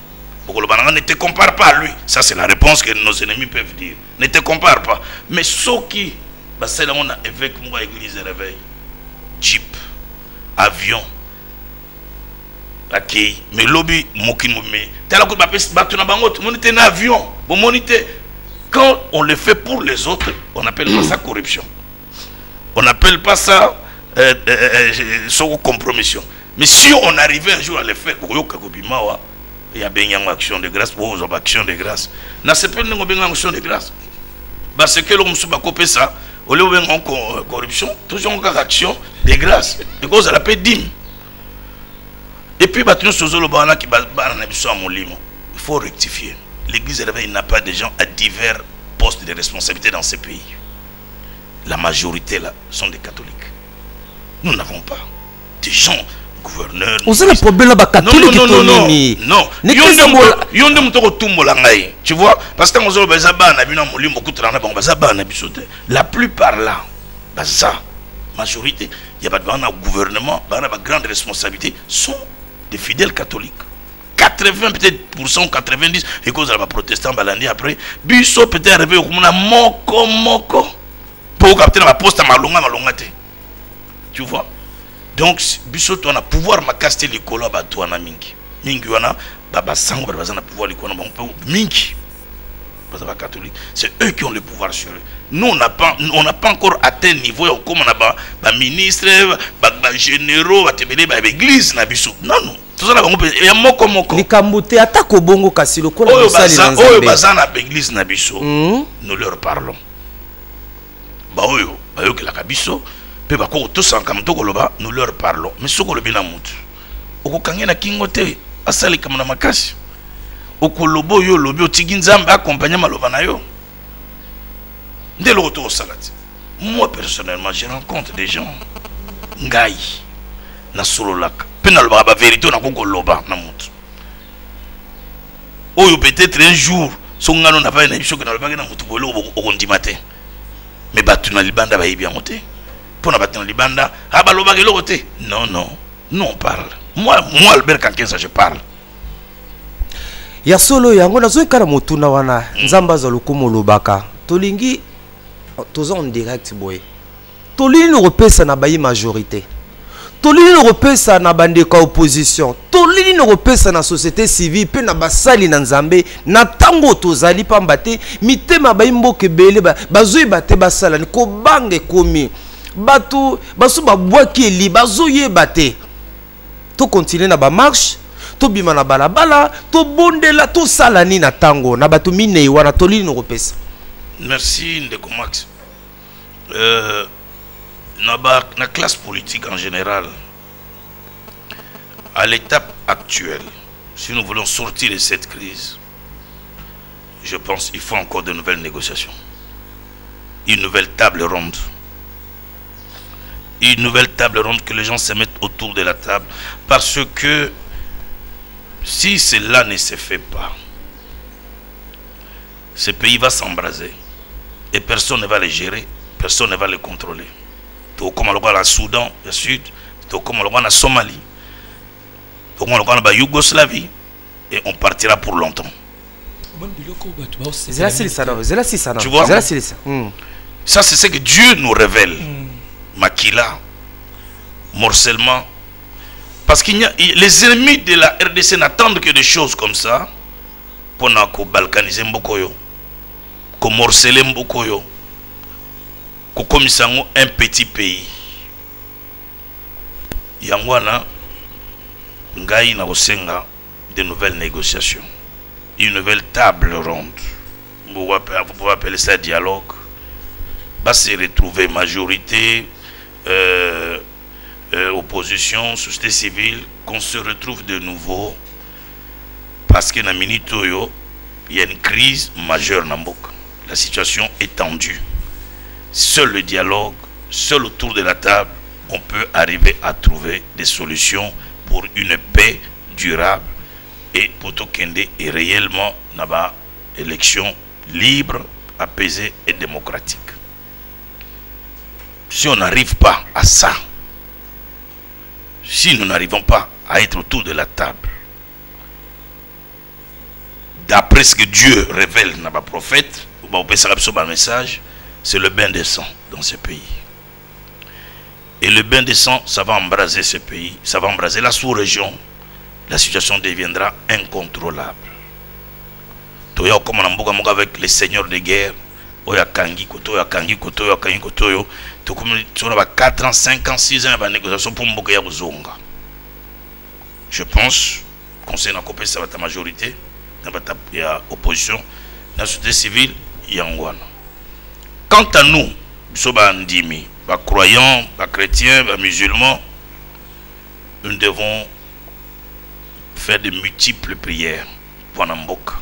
Ne te compare pas à lui. Ça, c'est la réponse que nos ennemis peuvent dire. Ne te compare pas. Mais ceux qui, c'est là on a évêque, mon église réveil, jeep, avion, accueil, mais lobby, mokin, mais t'as la coupe, tu n'as pas un avion. Quand on le fait pour les autres, on n'appelle pas ça corruption. On n'appelle pas ça compromission. Mais si on arrivait un jour à le faire, il y a bien une action de grâce, vous avez action de grâce. N'a c'est pas une action de grâce. Parce que l'homme se bat copier ça, au lieu de corruption, toujours une action de grâce. Et cause à la paix dîme. Et puis, il faut rectifier. L'église n'a pas de gens à divers postes de responsabilité dans ce pays. La majorité là sont des catholiques. Nous n'avons pas des gens. Gouverneur. On sait le problème là-bas catholique. Non. Tu vois, parce que la plupart là, ça, majorité, il y a pas de gouvernement, de grande responsabilité, sont des fidèles catholiques. 80 peut-être 90 et cause de la protestant balandi après, biso peut-être arrivé au moko pour capter la poste à malonga. Tu vois? Donc, biso tu as pouvoir ma caster les colas à toi na mingi. Mingi wana baba sango baba na pouvoir les colas mingi. Parce que catholique, c'est eux qui ont le pouvoir sur eux. Nous on n'a pas encore atteint niveau comme on a ba ministre, ba généraux, ba tebele ba église na biso. Non. Tout ça là il y a moko. Les kamboté atako bongo kasi le cola oyo bazana ba église na biso. Nous leur parlons. Ba oyo que la biso pe bako to sankam to koloba nous leur parlons mais soko lobi na mutu okokangena kingote asali kamana makasi okolobo yo lobi otiki nzambe accompagner maloba na yo nde loto osalati. Moi personnellement je rencontre des gens ngai na sololaka pe na loba ba vérité na kokoloba na mutu oyo peut-être un jour songano na ba na biso na loba na mutu bolo okondima te mais batu na libanda ba yebi amote pona batu na libanda aba loba ke lokote non on parle. Moi Albert Kankensa je parle. Ya solo yango na zoe kala motuna wana nzamba za lokumo lobaka tolingi toza en direct boy tolini repesa na bayi majorité tolini repesa na bandeka opposition tolini repesa na société civile pe na basali na nzambe na tango tozali pamba te mitema bayi mboke bele bazoyi bate basala ni ko bange komi batu basu babwaki eli bazoye bate to continuer na ba marche to bima na balabala to bondela to salani na tango na batu mine wana tolini repesa. Merci Ndeko Max. La classe politique en général, à l'étape actuelle, si nous voulons sortir de cette crise, je pense qu'il faut encore de nouvelles négociations. Une nouvelle table ronde. Une nouvelle table ronde, que les gens se mettent autour de la table. Parce que si cela ne se fait pas, ce pays va s'embraser. Et personne ne va les gérer, personne ne va les contrôler. Tout comme on le Soudan, le Sud, tout comme on le Somalie, tout comme on le Yougoslavie, et on partira pour longtemps. Tu vois? Ça, c'est ce que Dieu nous révèle. Maquila, morcellement. Parce qu'il y a les ennemis de la RDC n'attendent que des choses comme ça pour nous balkaniser Mbokoyo. Ko morceler Mbokoyo, ko komisango un petit pays. Yangwana ngai na osenga de nouvelles négociations, une nouvelle table ronde. Vous pouvez appeler ça dialogue. Va se retrouver majorité, opposition, société civile, qu'on se retrouve de nouveau parce que na minitoyo il y a une crise majeure na mboka. La situation est tendue. Seul le dialogue, seul autour de la table, on peut arriver à trouver des solutions pour une paix durable et pour tout Kende est réellement une élection libre, apaisée et démocratique. Si on n'arrive pas à ça, si nous n'arrivons pas à être autour de la table, d'après ce que Dieu révèle dans les prophètes, message, c'est le bain de sang dans ce pays. Et le bain de sang, ça va embraser ce pays, ça va embraser la sous-région. La situation deviendra incontrôlable. Toya comme on avec les seigneurs de guerre, Oya Kangi Koto, Kangi Koto, Kangi Koto, tout comme on a 4 ans, 5 ans, 6 ans de négociation pour Mboka Zonga. Je pense, conseil n'a coupé ça va ta majorité, il y a opposition, la société civile, il y a Ngwana. Quant à nous, Ndimi, croyants, chrétiens, musulmans, nous devons faire de multiples prières pour Mboka.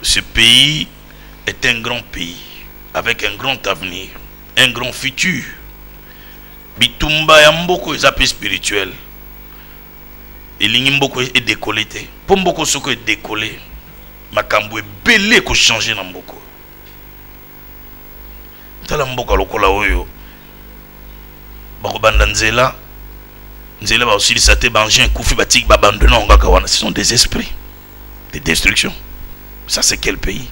Ce pays est un grand pays avec un grand avenir, un grand futur. Bitumba ya mboko est appelé spirituel. Et l'ingimbo est décollé. Pour mboko soko est décollé. Makambo est belé ko changer na mboko. Tala mboko lokola oyo. Bako banda nzela. Nzela ba aussi lisate bangien koufi batik babandona ngaka wana. Ce sont des esprits de destruction. Ça c'est quel pays?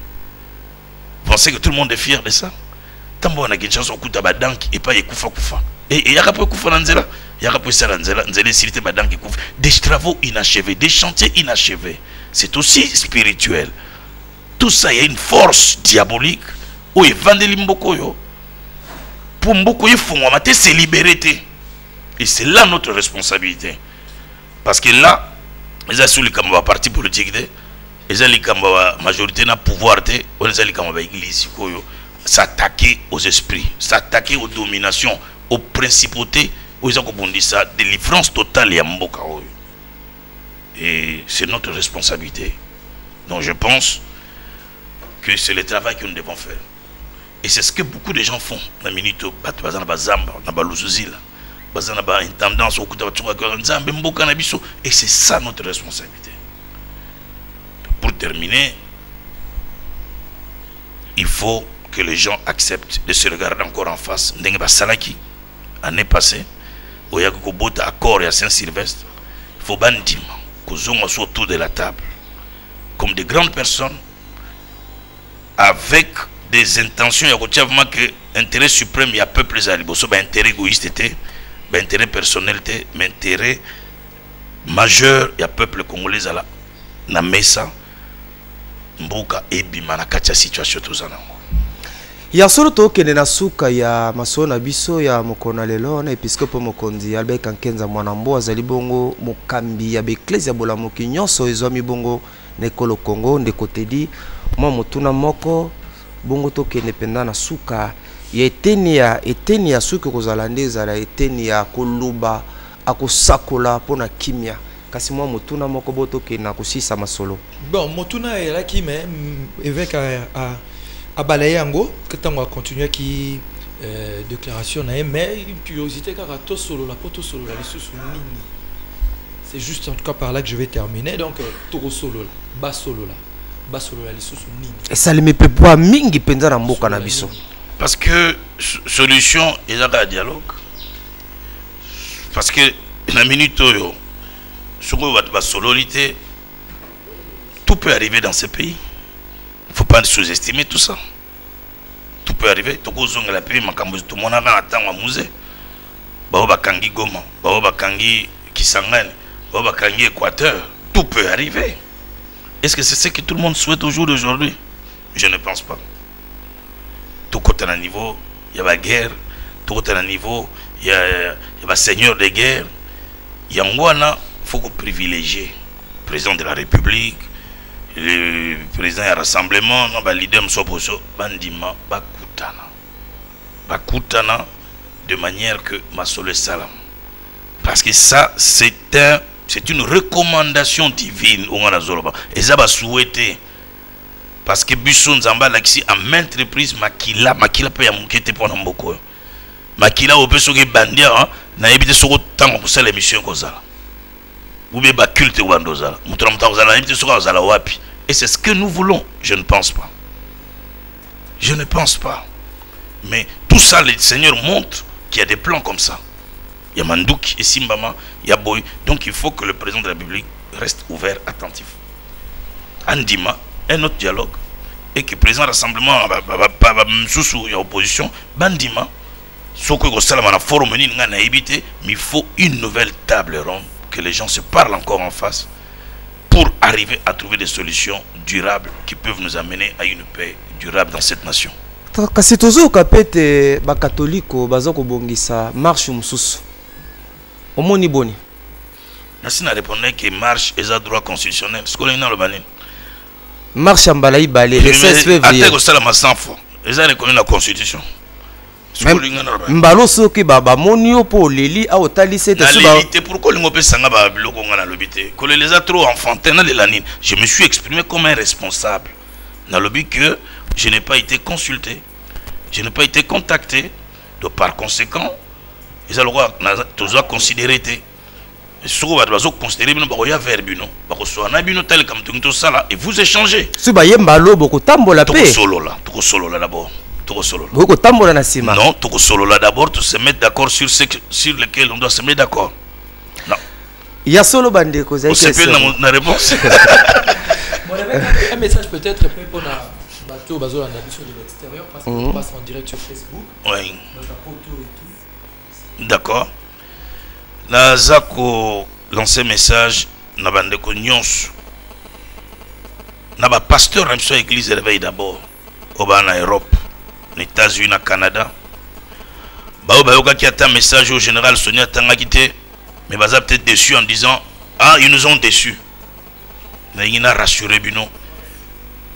Vous pensez que tout le monde est fier de ça? Tambo na Kinshasa okuta badanki et pas yekufa kufa. Et yaka po kufa na nzela, yaka po sala nzela, nzela silite badanki kufa. Des travaux inachevés, des chantiers inachevés. C'est aussi spirituel. Tout ça, il y a une force diabolique. Où evangeli mboko yo. Pour mboko yo fongwa c'est libéré. Et c'est là notre responsabilité. Parce que là, les assouli comme va parti politique de les alliés comme majorité na pouvoir de les alliés comme église s'attaquer aux esprits, s'attaquer aux dominations, aux principautés, aux ça délivrance totale et mboka. Et c'est notre responsabilité. Donc je pense que c'est le travail que nous devons faire. Et c'est ce que beaucoup de gens font. Et c'est ça notre responsabilité. Pour terminer, il faut que les gens acceptent de se regarder encore en face. L'année passée, il y a un accord à Saint-Sylvestre. Il faut bandir autour de la table comme des grandes personnes avec des intentions. Il y a que intérêt suprême, il y a peuple zalibo. So intérêt égoïste, intérêt personnel, mais intérêt majeur, il y a peuple congolais à la mesa. Mboka ebima na kati ya situation tozana. Ya solo tokende na suka ya masona biso ya mokona lelo na episkopo mokonzi Albert Kankenza Mwanambo azali bongo mokambi ya beklezia bolamuki nyonso ezwami bongo na ekolo Kongo ndeko tedi mwa motuna moko bongo tokende penda na suka ya eteni ya suka kozala nde ezala eteni ya koluba akosakola mpona kimia kasi mwa motuna moko bo tokende na kosisa masolo. Bon, motuna elaki mais évêque a balayé yango que tango a continué qui déclaration na mais une curiosité car to solo la poto solo la lisusu nini. C'est juste en tout cas par là que je vais terminer donc toro solo la bas solo la lisusu nini. Et ça le me peut pas mingi penza na mboka na biso. Parce que solution est dans le dialogue. Parce que la minute yo sur la sololité, tout peut arriver dans ce pays. Il ne faut pas sous-estimer tout ça. Tout peut arriver. Tout le monde a attendu au musée. Bakangi Goma, Bakangi Kisangani, Bakangi Équateur. Tout peut arriver. Est-ce que c'est ce que tout le monde souhaite au jour d'aujourd'hui? Je ne pense pas. Tout côté à niveau, il y a la guerre. Tout côté à niveau, il y a le seigneur de guerre. Il y a il faut qu'on privilégie le président de la République, le président du rassemblement, le leader Msoposo, Bandima, Bakutana, de manière que Masole Salam. Parce que ça, c'est une recommandation divine. Et ça va souhaiter. Parce que Busson Zamba, ici, à maintes reprises, Makila peut y avoir pour Namboko. Makila, on peut se bandir, n'a évité ce temps pour ça l'émission comme ça. Ou bien culte Wandozala. Et c'est ce que nous voulons. Je ne pense pas. Je ne pense pas. Mais tout ça, le Seigneur montre qu'il y a des plans comme ça. Il y a Mandouk et Simbama, il y a Boy. Donc il faut que le président de la République reste ouvert, attentif. Andima, un autre dialogue. Et que le président du rassemblement, il y a opposition, Bandima, mais il faut une nouvelle table ronde, que les gens se parlent encore en face pour arriver à trouver des solutions durables qui peuvent nous amener à une paix durable dans cette nation. Kasi tozo kapete ba katoliko bazako bongisa marche mususu. Omoni boni. Nasi na répondre que marche est un droit constitutionnel. Ce qu'on est dans le banin. Marche ambala ibale le 16 février. Après que ça la massafo, ils ont reconnu la constitution. Mbalo soki baba monio po leli a otali cette suba. Pourquoi les ngopé sanga ba biloko ngana lobité? Que les a trop enfantin na lelanine. Je me suis exprimé comme un responsable. Dans le but que je n'ai pas été consulté, je n'ai pas été contacté. Donc par conséquent, ils ont considéré et vous échangez. Solo là d'abord. Non, tout solo là d'abord, tout se mettre d'accord sur lesquels on doit se mettre d'accord. Non. Il y a solo bandé cause. On sait la réponse. Un message peut-être pour la bateau bazo la navigation de l'extérieur parce qu'on passe en direct sur Facebook. Oui. D'accord. La Zako lancé message na bande ko nyonso. Na ba pasteur am so église réveil d'abord au bana Europe. Les États-Unis, au Canada. Qui a un message au général Sonia Tangakite, mais Baza peut-être déçu en disant ah, ils nous ont déçus. Mais il a rassuré Bino.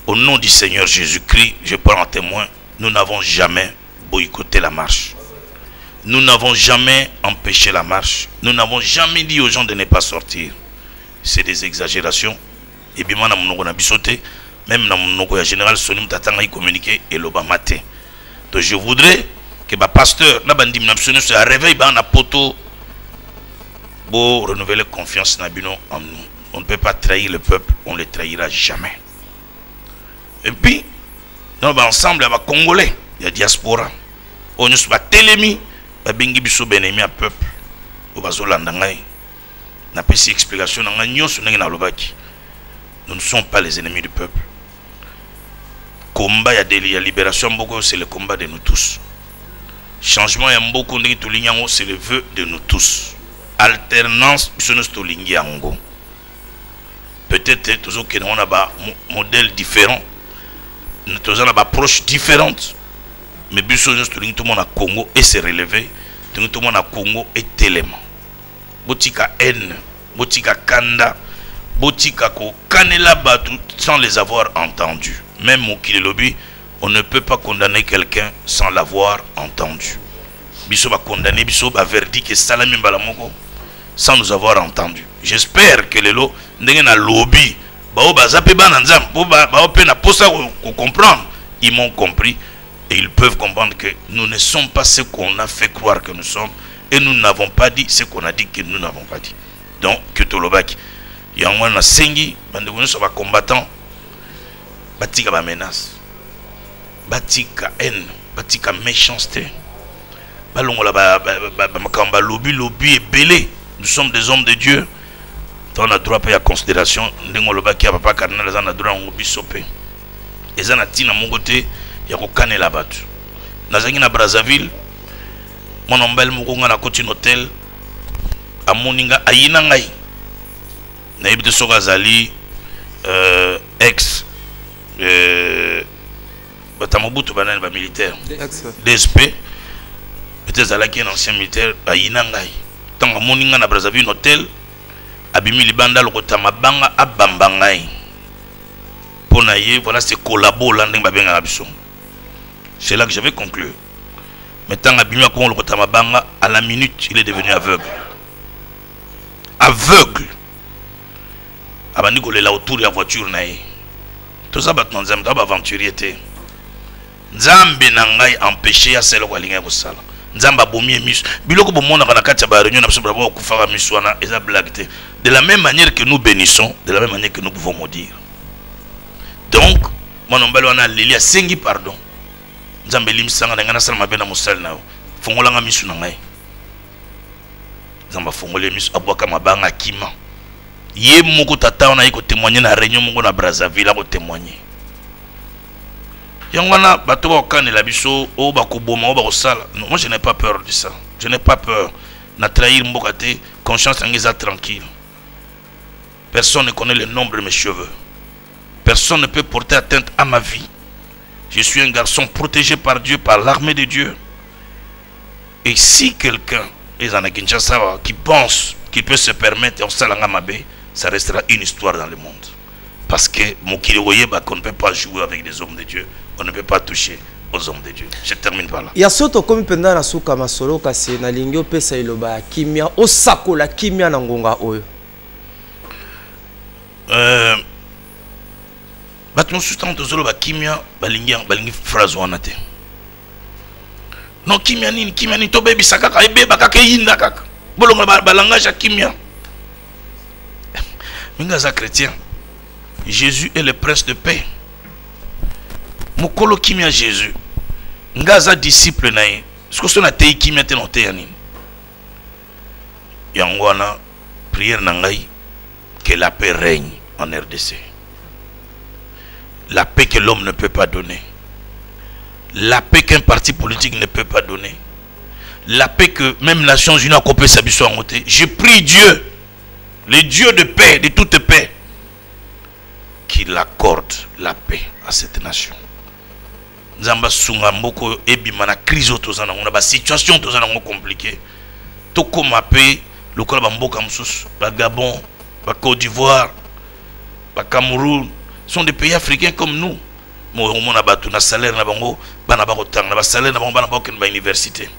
Au nom du Seigneur Jésus-Christ, je prends en témoin, nous n'avons jamais boycotté la marche. Nous n'avons jamais empêché la marche. Nous n'avons jamais dit aux gens de ne pas sortir. c'est des exagérations. Et bien, na monoko na bisoté, même na monoko ya général Sonim Tatanga y communiquer et l'oba maté. Donc je voudrais que ma pasteur na bandi na bisoné se réveille ba na poto pour renouveler confiance na bino en nous. On ne peut pas trahir le peuple, on ne le trahira jamais. Et puis, nous va ensemble avec les Congolais, il y a diaspora. On ne soit télémi, ba bengi biso benemi à peuple. Au bazolandangai. Na pesi explication na nyonso ndenge na lobaki. Nous ne sommes pas les ennemis du peuple. Combat ya libération mboko c'est le combat de nous tous. Changement ya mboko ndenge tolinyango c'est le vœu de nous tous. Alternance biso nous tolingi yango. Peut-être toujours que nous avons un modèle différent, nous avons une approche différente, mais tout le monde a Congo et se relever, tout le monde a Congo et tellement. Botika haine, botika kanda, botika ko kanela batu sans les avoir entendus. Même au Kilelobi, on ne peut pas condamner quelqu'un sans l'avoir entendu. Biso va condamner, biso va verdict que salami balamoko sans nous avoir entendu. J'espère que les lots n'ont lobby, comprendre. Ils m'ont compris et ils peuvent comprendre que nous ne sommes pas ce qu'on a fait croire que nous sommes et nous n'avons pas dit ce qu'on a dit que nous n'avons pas dit. Donc, que Tolobaki, il y a un moment sengi, nous sommes combattants, batika ba menace, batika haine, batika méchanceté, balongola ba lobby est belé. Nous sommes des hommes de Dieu. On a droit à la considération. Nous avons droit à bisopé. Et ça, il y a mon côté, il y a un là-bas. Dans la Brazzaville, mon ombel moukonga na koti hôtel à Moninga à Yinangai. Naïb de Sogazali, ex Batamobutu Banan militaire. DSP. Peut-être un ancien militaire à Yinangai. Tant Moninga na Brazzaville hôtel. Abimi libanda lokota mabanga abambangai pona ye voilà c'est collabo landing babenga biso. C'est là que je vais conclure. Maintenant abimi ko lokota mabanga à la minute il est devenu aveugle. Aveugle. Abandi ko lela autour de la voiture na ye. Tout ça bat nzambe ba aventurier te. Nzambe na ngai empêcher ya selo ko linga ko sala. Nzamba bomi emis biloko bomona kana kati ba réunion na biso ba ko fara miswana eza blague te. De la même manière que nous bénissons, de la même manière que nous pouvons maudire. Donc, mon ombalo ana leli asengi pardon. Nzambe limsanga na ngana sala mabena mosal na fongola nga misu na ngai. Nzamba fongole misu abwaka mabanga kima. Ye moko tata na yiko témoigner na réunion moko na Brazzaville ko témoigner. Yangwana bato ba kanela biso o ba koboma o ba kosala. Non, moi je n'ai pas peur de ça. Je n'ai pas peur na trahir mbokate, conscience ngeza tranquille. Personne ne connaît le nombre de mes cheveux. Personne ne peut porter atteinte à ma vie. Je suis un garçon protégé par Dieu, par l'armée de Dieu. Et si quelqu'un qui pense qu'il peut se permettre, ça restera une histoire dans le monde. Parce que qu'on ne peut pas jouer avec des hommes de Dieu. On ne peut pas toucher aux hommes de Dieu. Je termine par là. Il y a soto comme pendant la souka masolo kasi na lingyo pesa iloba kimia osako la kimia na ngonga oyo. Batmo sustant tozolo ba kimia balingi phrase wana te. Non kimia nini to bebi sakaka ebe bakaka yinda kaka. Bolonga ba langage ya kimia. Minga za chrétien. Jésus est le prince de paix. Mokolo kimia Jésus. Ngaza disciple nae. Ce que son a te kimia te no te yani. Yangwana prière nangai que la paix règne en RDC. La paix que l'homme ne peut pas donner. La paix qu'un parti politique ne peut pas donner. La paix que même les Nations Unies a coupé sa biso en côté. Je prie Dieu, le Dieu de paix, de toute paix, qu'il accorde la paix à cette nation. Nzamba sunga mboko ebima na crise tozana on a ba situation tozana compliquée. To comme paix le kola mboka msusu ba Gabon, ba Côte d'Ivoire, ba Cameroun sont des pays africains comme nous. Mo na batu na salaire na bango bana ba kotanga na ba salaire na bango bana ba ko ba université.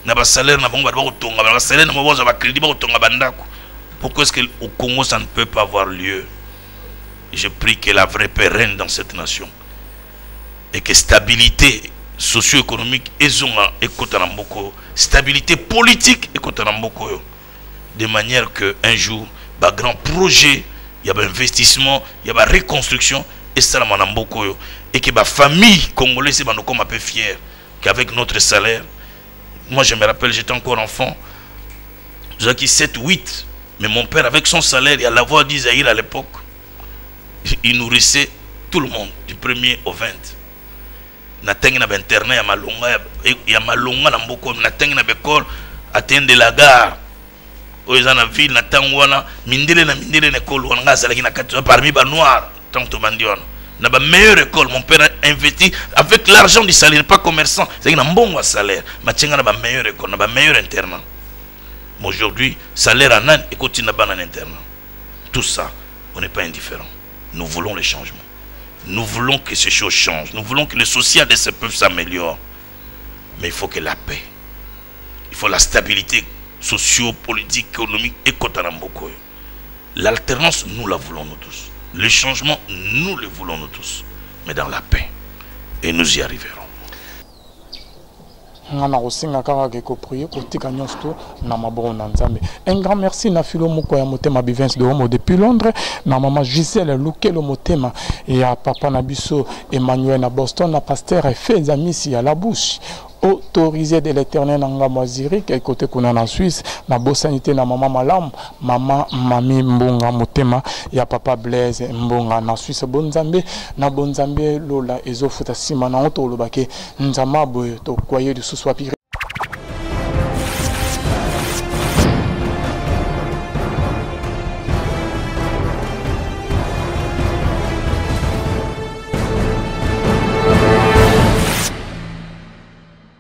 Na ba salaire na bango ba ko tonga ba salaire na mo boza ba crédit ba ko tonga bandako. Pourquoi est-ce qu'au Congo ça ne peut pas avoir lieu? Je prie que la vraie paix règne dans cette nation et que stabilité socio-économique et stabilité politique et de manière que un jour un grand projet, il y a un investissement, il y a une reconstruction et ça et que ma famille congolaise est comme un peu fière qu'avec notre salaire, moi je me rappelle, j'étais encore enfant, j'avais 7-8, mais mon père avec son salaire, il y a la voix d'Isaïr à l'époque, il nourrissait tout le monde du 1er au 20. Natengi na internet ya malonga na mboko natengi na bekol atteindre la gare oza na ville na tangwana mindele na école wana ngazalaki na kati parmi ba noirs tant to bandiona na ba meilleure école. Mon père a investi avec l'argent du salaire, pas commerçant, c'est na mbongo salaire machenga na ba meilleure école na ba meilleur internat. Aujourd'hui salaire à nan et continue na ba na internat. Tout ça on n'est pas indifférent, nous voulons les changements. Nous voulons que ces choses changent. Nous voulons que le social de ce peuple s'améliore. Mais il faut que la paix, il faut la stabilité socio-politique, économique et kotaramboko. L'alternance, nous la voulons nous tous. Le changement, nous le voulons nous tous. Mais dans la paix. Et nous y arriverons. Un grand merci na Philo Mukoya Motema Bivens de Homo depuis Londres, na maman Gisèle Lukelo Motema et à papa Nabiso Emmanuel na Boston, na pasteur Feza Missi à la bouche. Autorisé de l'éternel Nanga Maziri, quel côté qu'on a en Suisse, na Bossanité na maman Malam, maman Mami Mbonga Motema, et à papa Blaise Mbonga na Suisse, Bonzambe, na Bonzambe Lola, Ezofuta Simana, Otolobake, Nzamabo, to Koye du Souswapire,